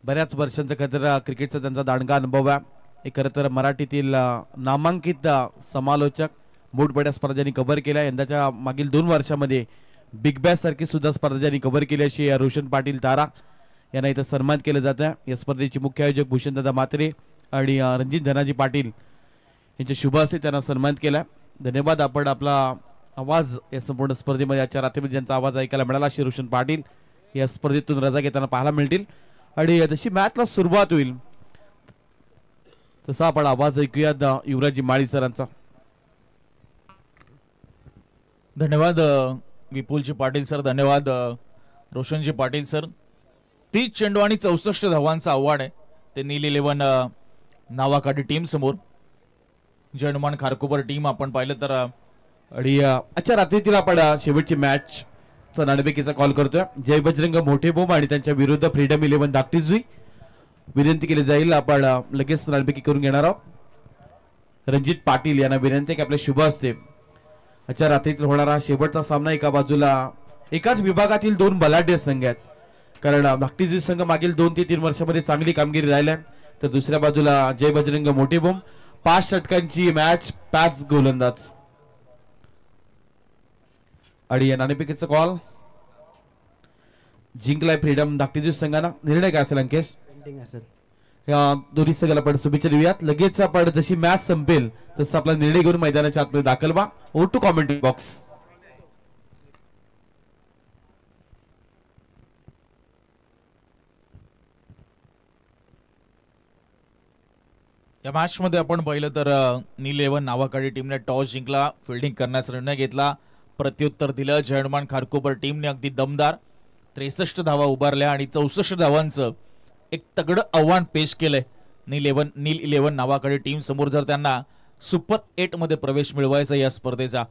बऱ्याच वर्षांचा खरं क्रिकेटचा त्यांचा दांडगा अनुभव आहे. एक खरं तर मराठीतील नामांकित समालोचक मोठमोठ्या स्पर्धांनी कव्हर केल्या. यंदाच्या मागील 2 वर्षामध्ये बिग बॅश सारखी सुद्धा स्पर्धांनी कव्हर केली अशी रोशन पाटील तारा यांना इथं सन्मान केलं जात आहे. या स्पर्धेचे मुख्य आयोजक भूषणदादा मात्रे आणि रणजित धनाजी पाटील यांच्या शुभ हस्ते त्यांना सन्मानित केला. धन्यवाद. आपण आपला आवाज या संपूर्ण स्पर्धेमध्ये आजच्या रात्रीमध्ये ज्यांचा आवाज ऐकायला मिळाला अशी रोशन पाटील या स्पर्धेतून रजा घेताना पाहायला मिळतील. आणि जशी मॅचला सुरुवात होईल तसा आपण आवाज ऐकूयात युवराजी माळी सरांचा. धन्यवाद विपुलजी पाटील सर. धन्यवाद रोशनजी पाटील सर. 30 चेंडू आणि 64 धावांचा आव्हान आहे ते नील 11 नावाकाठी टीम समोर. जर्मन खारकोपर टीम आपण पाहिलं तर आणि आजच्या रात्रीतील आपण शेवटची मॅच नाणेफेकीचा कॉल करतोय. जय बजरंग मोठे बोम आणि त्यांच्या विरुद्ध फ्रीडम 11 धाकटीजुई विनंती केली जाईल. आपण लगेच नाणेफेकी करून घेणार आहोत. रणजित पाटील यांना विनंती की आपल्या शुभ हस्ते आजच्या रात्रीतील होणारा शेवटचा सामना एका बाजूला एकाच विभागातील 2 बलाढ्य संघ आहेत. कारण धाकटीजुई संघ मागील 2 ते 3 वर्षामध्ये चांगली कामगिरी राहिली आहे. तर दुसऱ्या बाजूला जय बजरंग मोठे बोम 5 षटकांची मॅच 5 गोलंदाज. आणि या नाणेफेकीचा कॉल जिंकलाय फ्रीडम धाकटीजुई संघानं. निर्णय काय असेल अंकेश? या दोन्ही संघाला आपण शुभेच्छा देऊयात. लगेच आपण जशी मॅच संपेल तसं आपला निर्णय घेऊन मैदानाच्या आतमध्ये दाखल व्हा. Over to commentary box. या मॅच मध्ये आपण पाहिलं तर नील 11 नावाकाठी टीमने टॉस जिंकला. फिल्डिंग करण्याचा निर्णय घेतला. प्रत्युत्तर दिलं. जर्मन खारकोपर टीमने अगदी दमदार 63 धावा उभारल्या आणि 64 धावांचं एक तगडं आव्हान पेश केलंय नील 11 नावाकडे टीम समोर. जर त्यांना सुपर 8 मध्ये प्रवेश मिळवायचा या स्पर्धेचा.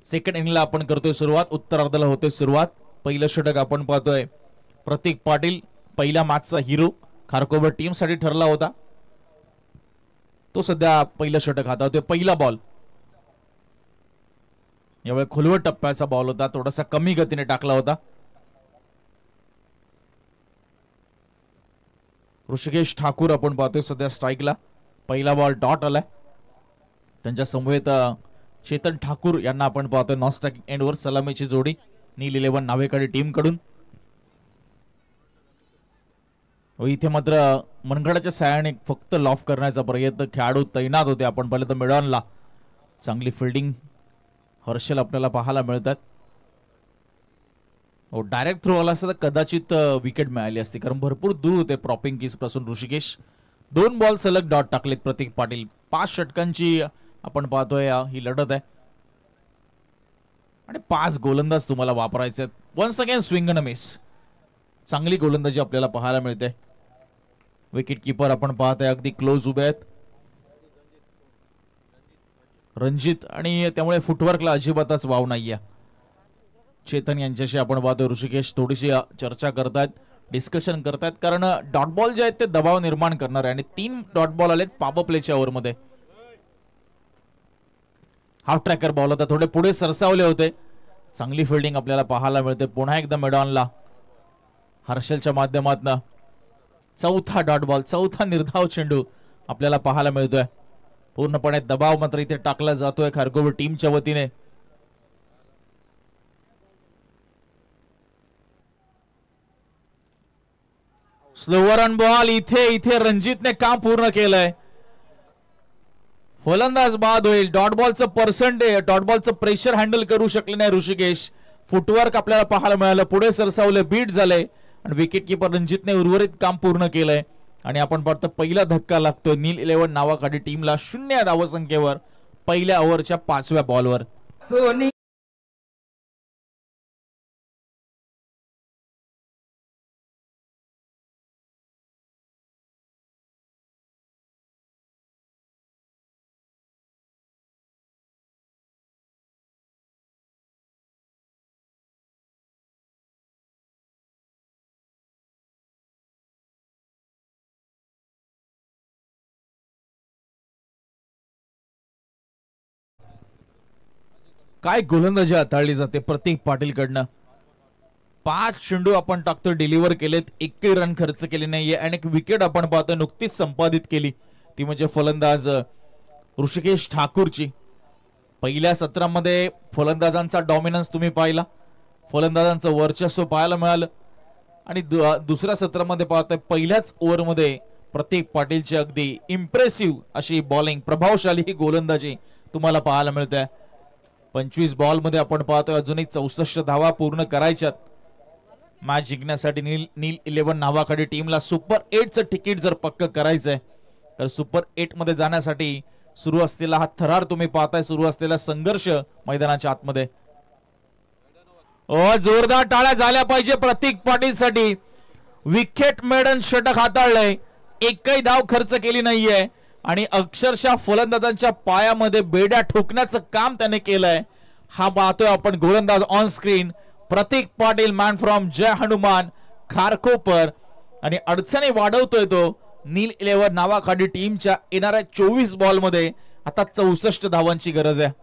सेकंड इनिंगला आपण करतोय सुरुवात. उत्तरार्धाला होते सुरुवात. पहिलं षटक आपण पाहतोय प्रतीक पाटील पहिल्या मॅचचा हिरो खारकोपर टीम साठी ठरला होता. तो सध्या पहिलं षटक हातावतोय. पहिला बॉल यावेळी खोलवर टप्प्याचा बॉल होता. थोडासा कमी गतीने टाकला होता. ऋषिकेश ठाकूर आपण पाहतोय सध्या स्ट्राईकला. पहिला बॉल डॉट आलाय. त्यांच्या समवेत चेतन ठाकूर यांना आपण पाहतोय नॉन स्ट्रायकिंग एंडवर सलामीची जोडी नील 11 नावेकडे टीम कडून. इथे मात्र मनगडाच्या साहाय्याने फक्त लॉफ करण्याचा प्रयत्न खेळाडू तैनात होते. आपण पाहिलं तर मिडॉनला चांगली फिल्डिंग हर्षल आपल्याला पाहायला मिळतात. डायरेक्ट थ्रो आला असता तर कदाचित विकेट मिळाली असती कारण भरपूर दूर होते प्रॉपिंग कीज पासून ऋषिकेश. 2 बॉल सलग डॉट टाकलेत प्रतीक पाटील. 5 षटकांची आपण पाहतोय ही लढत आहे आणि 5 गोलंदाज तुम्हाला वापरायचे आहेत. Once again swing and miss. चांगली गोलंदाजी आपल्याला पाहायला मिळते. विकेट कीपर आपण पाहतोय अगदी क्लोज उभे आहेत रणजित आणि त्यामुळे फुटवर्कला अजिबातच वाव नाहीये. चेतन यांच्याशी आपण पाहतोय ऋषिकेश थोडीशी चर्चा करतायत डिस्कशन करतायत कारण डॉट बॉल जे आहेत ते दबाव निर्माण करणार आहे आणि 3 डॉट बॉल आलेत पॉवर प्लेच्या ओव्हरमध्ये. हाफ ट्रॅकर बॉल होता. थोडे पुढे सरसावले होते. चांगली फिल्डिंग आपल्याला पाहायला मिळते. पुन्हा एकदा मेडॉनला हर्षलच्या माध्यमातून चौथा डॉट बॉल चौथा निर्धाव चेंडू आपल्याला पाहायला मिळतोय. पूर्णपणे दबाव मात्र इथे टाकला जातोय खारकोपर टीमच्या वतीने. Slower on ball. इथे रणजितने काम पूर्ण केलंय. फलंदाज बाद होईल. डॉट बॉलचं पर्सेंटेज डॉट बॉलचं प्रेशर हँडल करू शकले नाही ऋषिकेश. फुटवर्क आपल्याला पाहायला मिळालं. पुढे सरसावले बीट झाले आणि विकेट किपर रणजितने उर्वरित काम पूर्ण केलंय आणि आपण पाहतो पहिला धक्का लागतोय नील 11 नावाखाली टीमला 0 धावसंख्येवर पहिल्या ओव्हरच्या 5व्या बॉलवर. काय गोलंदाजी हाताळली जाते प्रतीक पाटीलकडनं. 5 चेंडू आपण टाकतो, डिलिव्हर केलेत, एकही रन खर्च केले नाहीये आणि एक विकेट आपण पाहतो नुकतीच संपादित केली, ती म्हणजे फलंदाज ऋषिकेश ठाकूरची. पहिल्या सत्रामध्ये फलंदाजांचा डॉमिनन्स तुम्ही पाहिला, फलंदाजांचं वर्चस्व पाहायला मिळालं आणि दुसऱ्या सत्रामध्ये पाहतोय पहिल्याच ओव्हरमध्ये प्रतीक पाटीलची अगदी इम्प्रेसिव्ह अशी बॉलिंग, प्रभावशाली ही गोलंदाजी तुम्हाला पाहायला मिळते. 25 बॉलमध्ये आपण पाहतोय अजूनही 64 धावा पूर्ण करायच्यात. मॅच जिंकण्यासाठी नील 11 नावाखाली टीमला सुपर 8चं तिकीट जर पक्क करायचंय तर सुपर 8 मध्ये जाण्यासाठी सुरू असलेला हा थरार तुम्ही पाहताय, सुरू असलेला संघर्ष मैदानाच्या आतमध्ये. जोरदार टाळ्या झाल्या पाहिजे प्रतीक पाटील साठी. विकेट मेडन षटक हाताळलंय, एकही धाव खर्च केली नाहीये आणि अक्षरशः फलंदाजांच्या पायामध्ये बेड्या ठोकण्याचं काम त्याने केलंय. हा पाहतोय आपण गोलंदाज on screen Pratik Patil, man from Jai Hanuman Kharkopar, आणि अडचणी वाढवतोय तो नील 11 नावाखाली टीमच्या येणाऱ्या 24 बॉलमध्ये. आता 64 धावांची गरज आहे.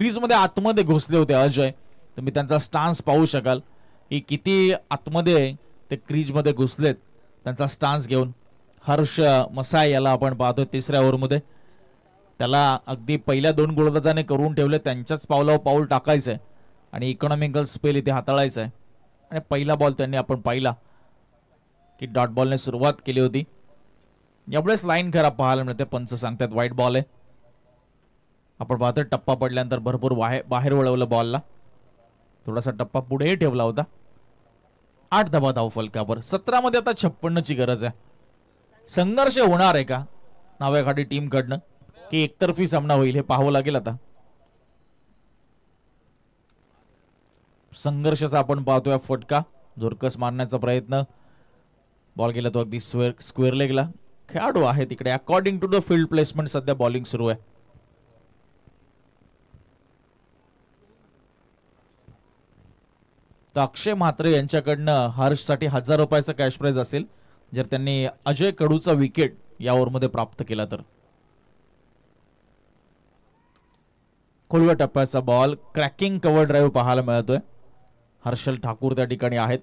क्रीज मध्ये आतमध्ये घुसले होते अजय. तुम्ही त्यांचा स्टान्स पाहू शकाल की किती आतमध्ये ते क्रीज मध्ये घुसलेत त्यांचा स्टान्स घेऊन. हर्ष मसाई याला आपण पाहतोय तिसऱ्या ओव्हरमध्ये. त्याला अगदी पहिल्या 2 गोलंदाजाने करून ठेवले. त्यांच्याच पावलावर पाऊल टाकायचंय आणि इकॉनॉमिकल स्पेल इथे हाताळायचा आहे. आणि पहिला बॉल त्यांनी आपण पाहिला की डॉट बॉलने सुरुवात केली होती. यावेळेस लाईन खराब पाहायला मिळते. पंच सांगतात वाईट बॉल आहे. आपण पाहतोय टप्पा पडल्यानंतर भरपूर बाहेर वळवलं बॉलला. थोडासा टप्पा पुढेही ठेवला होता. 8 धावा धाव फलकावर. 17 मध्ये आता 56 ची गरज आहे. संघर्ष होणार आहे का नावाखाली टीम कडनं की एकतर्फी सामना होईल हे पाहावं लागेल. आता संघर्षाचा आपण पाहतोय फटका. जोरकस मारण्याचा प्रयत्न. बॉल गेला तो अगदी स्क्वेअर लेगला. खेळाडू आहे तिकडे. According to the field placement सध्या बॉलिंग सुरू आहे. तर अक्षय म्हात्रे यांच्याकडनं हर्षसाठी 1000 रुपयाचा कॅश प्राइज असेल जर त्यांनी अजय कडूचा विकेट या ओव्हरमध्ये प्राप्त केला तर. खोलव्या टप्प्याचा बॉल. क्रॅकिंग कव्हर ड्राईव्ह पाहायला मिळतोय. हर्षल ठाकूर त्या ठिकाणी आहेत.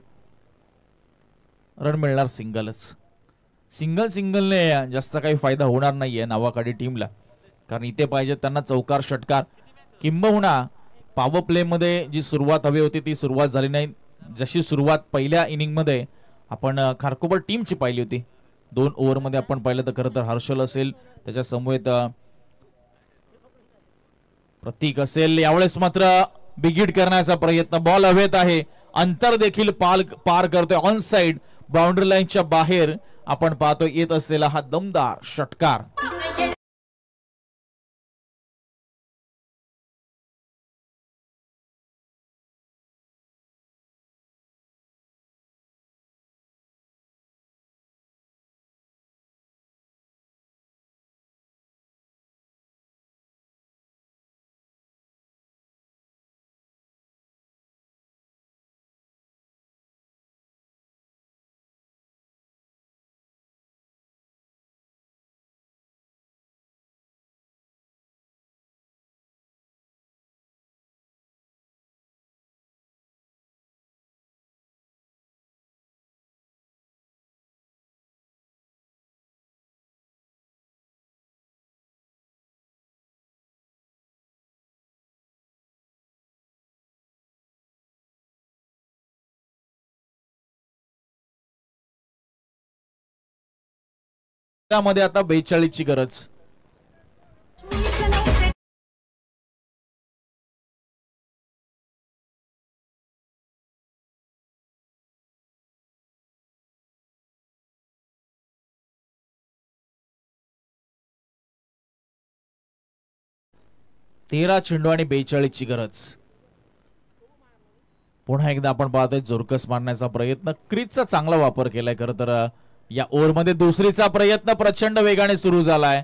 रन मिळणार सिंगलच. सिंगलने जास्त काही फायदा होणार नाहीये नावाखाली टीमला. कारण इथे पाहिजे त्यांना चौकार षटकार. किंबहुना पॉवर प्ले मध्ये जी सुरुवात हवी होती ती सुरुवात झाली नाही. जशी सुरुवात पहिल्या इनिंग मध्ये आपण खारकोपर टीमची पाहिली होती. 2 ओव्हरमध्ये आपण पाहिलं तर खरं तर हर्षल असेल त्याच्या समवेत प्रतीक असेल. यावेळेस मात्र बिगिट करण्याचा प्रयत्न. बॉल हवेत आहे. अंतर देखील पार करतोय. ऑन साइड बाउंड्री लाईनच्या बाहेर आपण पाहतोय येत असलेला हा दमदार षटकार. मध्ये आता 42 ची गरज. तेरा चेंडू आणि 42 ची गरज. पुन्हा एकदा आपण पाहतोय जोरकस मारण्याचा प्रयत्न. क्रीजचा चांगला वापर केलाय खरं तर या ओव्हरमध्ये. दुसरीचा प्रयत्न प्रचंड वेगाने सुरू झालाय.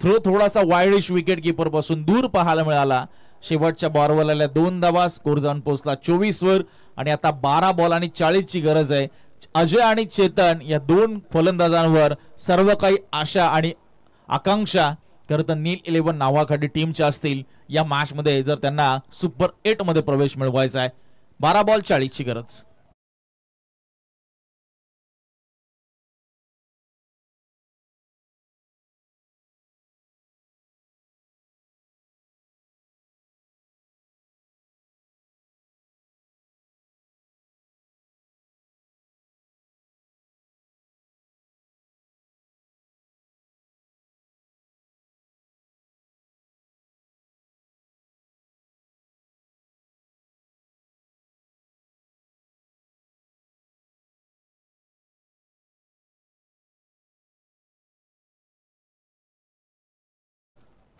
थ्रो थोडासा वाईडिश विकेट कीपर पासून दूर पाहायला मिळाला. शेवटच्या बॉलवर आल्या 2 धावा. स्कोर जाऊन पोहोचला 24 वर. आणि आता 12 बॉल आणि 40 ची गरज आहे. अजय आणि चेतन या 2 फलंदाजांवर सर्व काही आशा आणि आकांक्षा खरं तर नील 11 नावाखाली टीमच्या असतील या मॅच मध्ये जर त्यांना सुपर 8 मध्ये प्रवेश मिळवायचा आहे. 12 बॉल 40 ची गरज.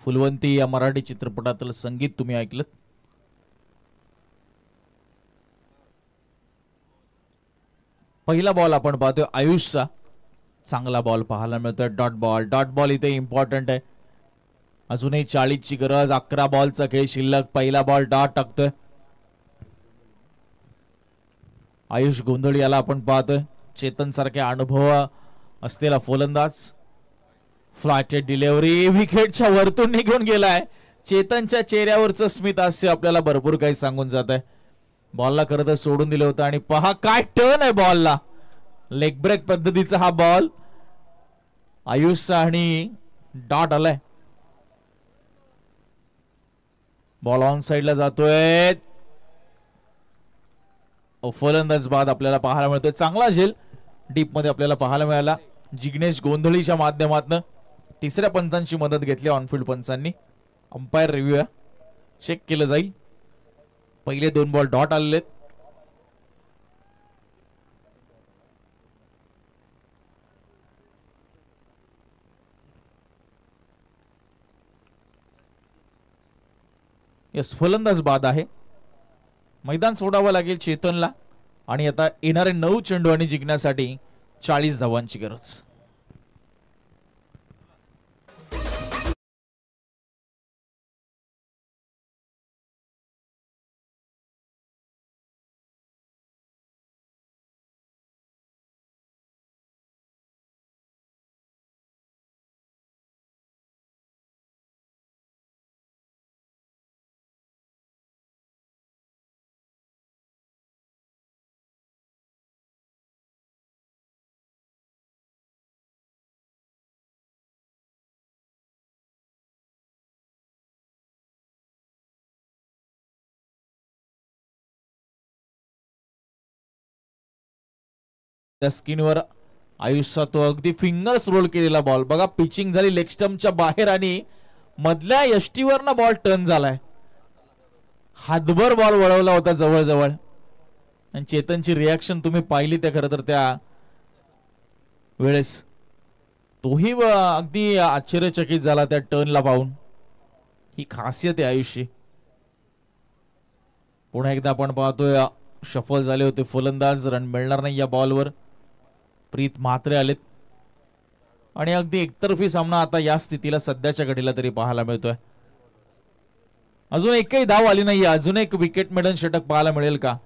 फुलवंती या मराठी चित्रपटातील संगीत तुम्ही ऐकलं. पहिला बॉल आपण पाहतोय आयुषचा. चांगला बॉल पाहायला मिळतोय. डॉट बॉल इथे इम्पॉर्टंट आहे. अजूनही 40 ची गरज. 11 बॉलचा खेळ शिल्लक. पहिला बॉल डॉट टाकतोय आयुष गोंधळी याला आपण पाहतोय. चेतन सारख्या अनुभव असलेला फलंदाज. फ्लॅटेड डिलिव्हरी विकेटच्या वरतून निघून गेलाय. चेतनच्या चेहऱ्यावरचं स्मित हास्य आपल्याला भरपूर काही सांगून जात आहे. बॉलला खरं तर सोडून दिलं होतं आणि पहा काय टर्न आहे बॉलला. लेग ब्रेक पद्धतीचा हा बॉल आयुषचा आणि डॉट आलाय. बॉल ऑन साइडला जातोय. फलंदाज बाद आपल्याला पाहायला मिळतोय. चांगला झेल डीप मध्ये आपल्याला पाहायला मिळाला. जिग्नेश गोंधळीच्या माध्यमातून तिसऱ्या पंचांची मदत घेतली ऑनफिल्ड पंचांनी. अंपायर रिव्ह्यू चेक केलं जाईल. पहिले 2 बॉल डॉट आलेले. यस, फलंदाज बाद आहे. मैदान सोडावं लागेल चेतनला आणि आता येणारे 9 चेंडू आणि जिंकण्यासाठी 40 धावांची गरज. त्या स्किनवर आयुष्यात तो अगदी फिंगर्स रोल केलेला बॉल बघा. पिचिंग झाली लेग स्टंपच्या बाहेर आणि मधल्या यष्टीवर ना बॉल टर्न झालाय. हातभर बॉल वळवला होता जवळजवळ आणि चेतनची रिॲक्शन तुम्ही पाहिली त्या खरं तर त्या वेळेस तोही अगदी आश्चर्यचकित झाला त्या टर्नला पाहून. ही खासियत आहे आयुष्य. पुन्हा एकदा आपण पाहतोय शफल झाले होते फलंदाज. रन मिळणार नाही या बॉलवर. प्रीत म्हात्रे आलेत आणि अगदी एकतर्फी सामना आता या स्थितीला सध्याच्या घडीला तरी पाहायला मिळतोय. अजून एकही धाव आली नाही. अजून एक विकेट मिडन षटक पाहायला मिळेल का?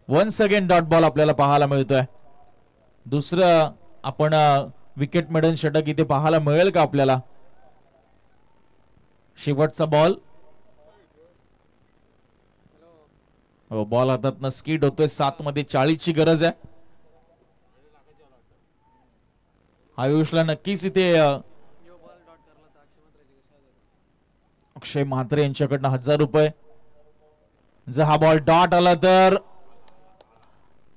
वन्स अगेन डॉट बॉल आपल्याला पाहायला मिळतोय. दुसरं आपण विकेट मिडन षटक इथे पाहायला मिळेल का आपल्याला? शेवटचा बॉल. बॉल हातात स्कीड होतोय. 7 मध्ये 40 ची गरज आहे. आयुषला नक्कीच इथे अक्षय म्हात्रे यांच्याकडनं 1000 रुपये. जर हा बॉल डॉट आला तर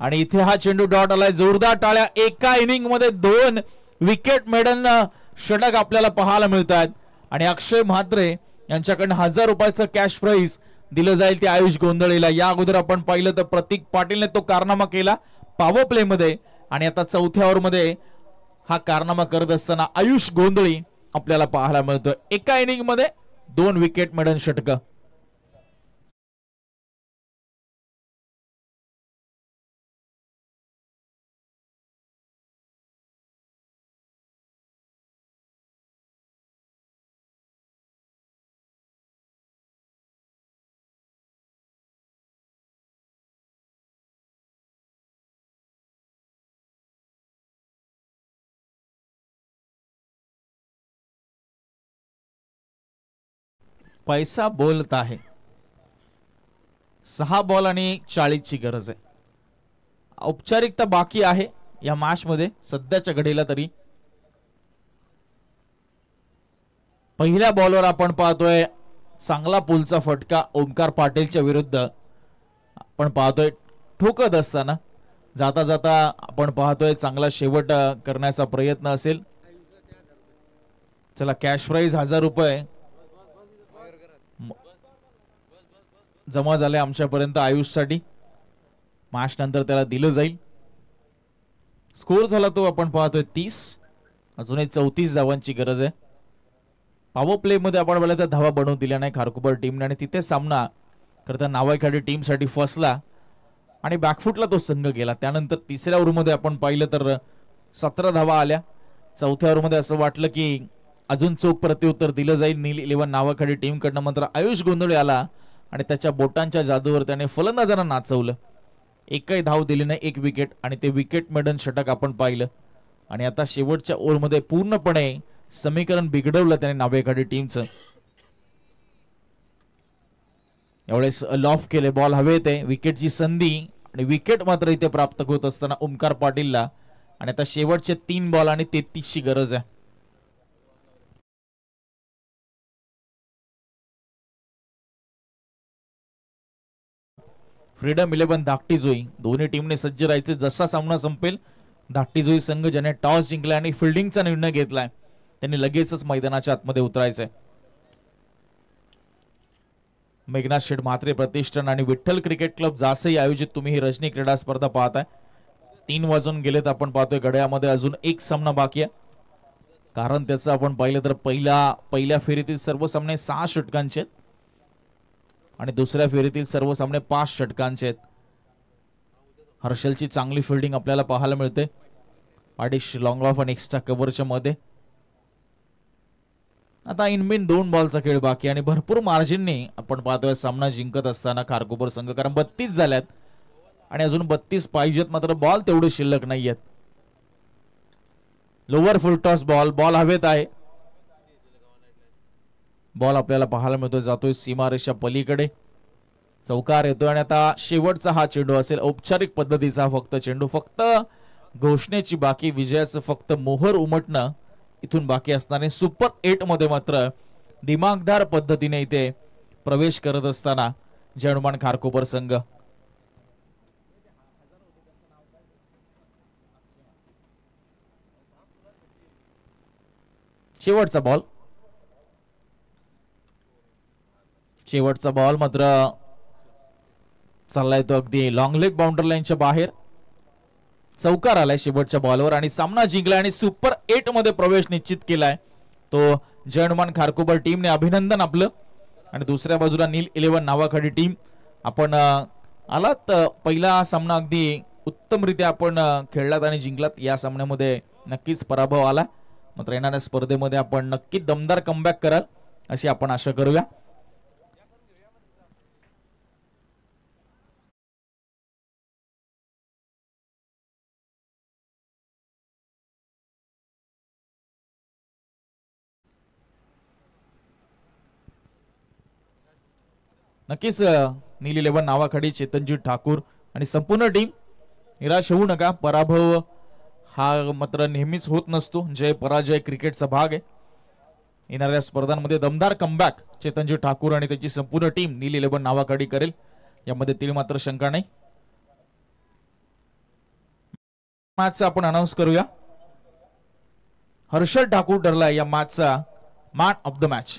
आणि इथे हा चेंडू डॉट आलाय. जोरदार टाळ्या. एका इनिंग मध्ये 2 विकेट मेडन षटक आपल्याला पाहायला मिळत आहेत आणि अक्षय म्हात्रे यांच्याकडनं 1000 रुपयाचं कॅश प्राइज दिलं जाईल ते आयुष गोंधळीला. या अगोदर आपण पाहिलं तर प्रतीक पाटीलने तो कारनामा केला पॉवर प्ले मध्ये आणि आता चौथ्या ओव्हर मध्ये हा कारनामा करत असताना आयुष गोंधळी आपल्याला पाहायला मिळतोय. एका इनिंग मध्ये 2 विकेट मेडन षटक. पैसा बोलत आहे. 6 बॉल आणि 40 ची गरज आहे. औपचारिकता बाकी आहे या मॅच मध्ये सध्याच्या घडीला तरी. पहिल्या बॉलवर आपण पाहतोय चांगला पुलचा फटका ओमकार पाटीलच्या विरुद्ध आपण पाहतोय ठोकत असताना. जाता जाता आपण पाहतोय चांगला शेवट करण्याचा प्रयत्न असेल. चला, कॅश प्राइज 1000 रुपये जमा झाले आमच्यापर्यंत आयुषसाठी. मॅच नंतर त्याला दिलं जाईल. स्कोर झाला तो आपण पाहतोय 30. अजूनही 34 धावांची गरज आहे. पॉवर प्ले मध्ये आपण बोलला तर धावा बनवून दिल्या नाही खारकोपर टीमने आणि तिथे सामना करता नावाईखाडी टीम साठी फसला आणि बॅकफुटला तो संघ गेला. त्यानंतर तिसऱ्या ओव्हर मध्ये आपण पाहिलं तर 17 धावा आल्या. चौथ्या ओव्हर मध्ये असं वाटलं की अजून चोख प्रत्युत्तर दिलं जाईल नील 11 नावाखाडी टीम कडनं. मात्र आयुष गोंधळे आला आणि त्याच्या बोटांच्या जादूवर त्याने फलंदाजांना नाचवलं. एकही धाव दिली नाही. 1 विकेट आणि ते विकेट मेडन षटक आपण पाहिलं. आणि आता शेवटच्या ओव्हरमध्ये पूर्णपणे समीकरण बिघडवलं त्याने नावेकाडी टीमचं. यावेळेस लॉफ केले, बॉल हवेत आहे, विकेटची संधी आणि विकेट मात्र इथे प्राप्त होत असताना ओमकार पाटीलला. आणि आता शेवटचे 3 बॉल आणि 33 ची गरज आहे. फ्रीडम 11 धाकटीजोई दोन्ही टीमने सज्ज राहायचे. जसा सामना संपेल धाकटीजोई संघ ज्याने टॉस जिंकला आणि फिल्डिंगचा निर्णय घेतलाय त्यांनी लगेचच मैदानाच्या आतमध्ये उतरायचंय. मेघनाथ शेठ म्हात्रे प्रतिष्ठान आणि विठ्ठल क्रिकेट क्लब जासई आयोजित तुम्ही ही रजनी क्रीडा स्पर्धा पाहताय. 3 वाजून गेलेत. आपण पाहतोय घड्याळामध्ये अजून एक सामना बाकी आहे. कारण त्याचं आपण पाहिलं तर पहिल्या फेरीतील सर्व सामने 6 षटकांचे आहेत आणि दुसऱ्या फेरीतील सर्व सामने 5 षटकांचे आहेत. हर्षलची चांगली फिल्डिंग आपल्याला पाहायला मिळते. 2.5 लॉंग ऑफ आणि एक्स्ट्रा कव्हरच्या मध्ये. आता इनबिन 2 बॉलचा खेळ बाकी आणि भरपूर मार्जिनने आपण पाहतोय सामना जिंकत असताना खारकोपर संघ. कारण 32 झाल्यात आणि अजून 32 पाहिजेत, मात्र बॉल तेवढे शिल्लक नाहीयेत. लोअर फुल टॉस बॉल हवेत आहे. बॉल आपल्याला पाहायला मिळतोय, जातोय सीमारेषा पलीकडे, चौकार येतोय आणि आता शेवटचा हा चेंडू असेल. औपचारिक पद्धतीचा फक्त चेंडू, फक्त घोषणेची बाकी, विजयाचं फक्त मोहर उमटणं इथून बाकी असणारे. सुपर 8 मध्ये मात्र दिमागदार पद्धतीने इथे प्रवेश करत असताना जयनुमान खारकोपर संघ. शेवटचा बॉल मात्र चाललाय तो अगदी लॉंग लेग बाउंड्री लाईनच्या बाहेर. चौकार आलाय शेवटच्या बॉलवर आणि सामना जिंकलाय आणि सुपर 8 मध्ये प्रवेश निश्चित केलाय तो जयनुमान खारकोपर टीमने. अभिनंदन आपलं. आणि दुसऱ्या बाजूला नील 11 नावाखाली टीम. आपण आलात, पहिला सामना अगदी उत्तमरित्या आपण खेळलात आणि जिंकलात. या सामन्यामध्ये नक्कीच पराभव आला, मात्र येणाऱ्या स्पर्धेमध्ये आपण नक्की दमदार कमबॅक कराल अशी आपण आशा करूया. नक्कीच नील 11 नावाखाली चेतनजी ठाकूर आणि संपूर्ण टीम निराश होऊ नका. पराभव हा मात्र नेहमीच होत नसतो. जय पराजय क्रिकेटचा भाग आहे. येणाऱ्या स्पर्धांमध्ये दमदार कमबॅक चेतनजी ठाकूर आणि त्याची संपूर्ण टीम नील 11 नावाखाली करेल, यामध्ये तीळ मात्र शंका नाही. मॅचचा आपण अनाउन्स करूया. हर्षल ठाकूर ठरला या मॅचचा मॅन ऑफ द मॅच.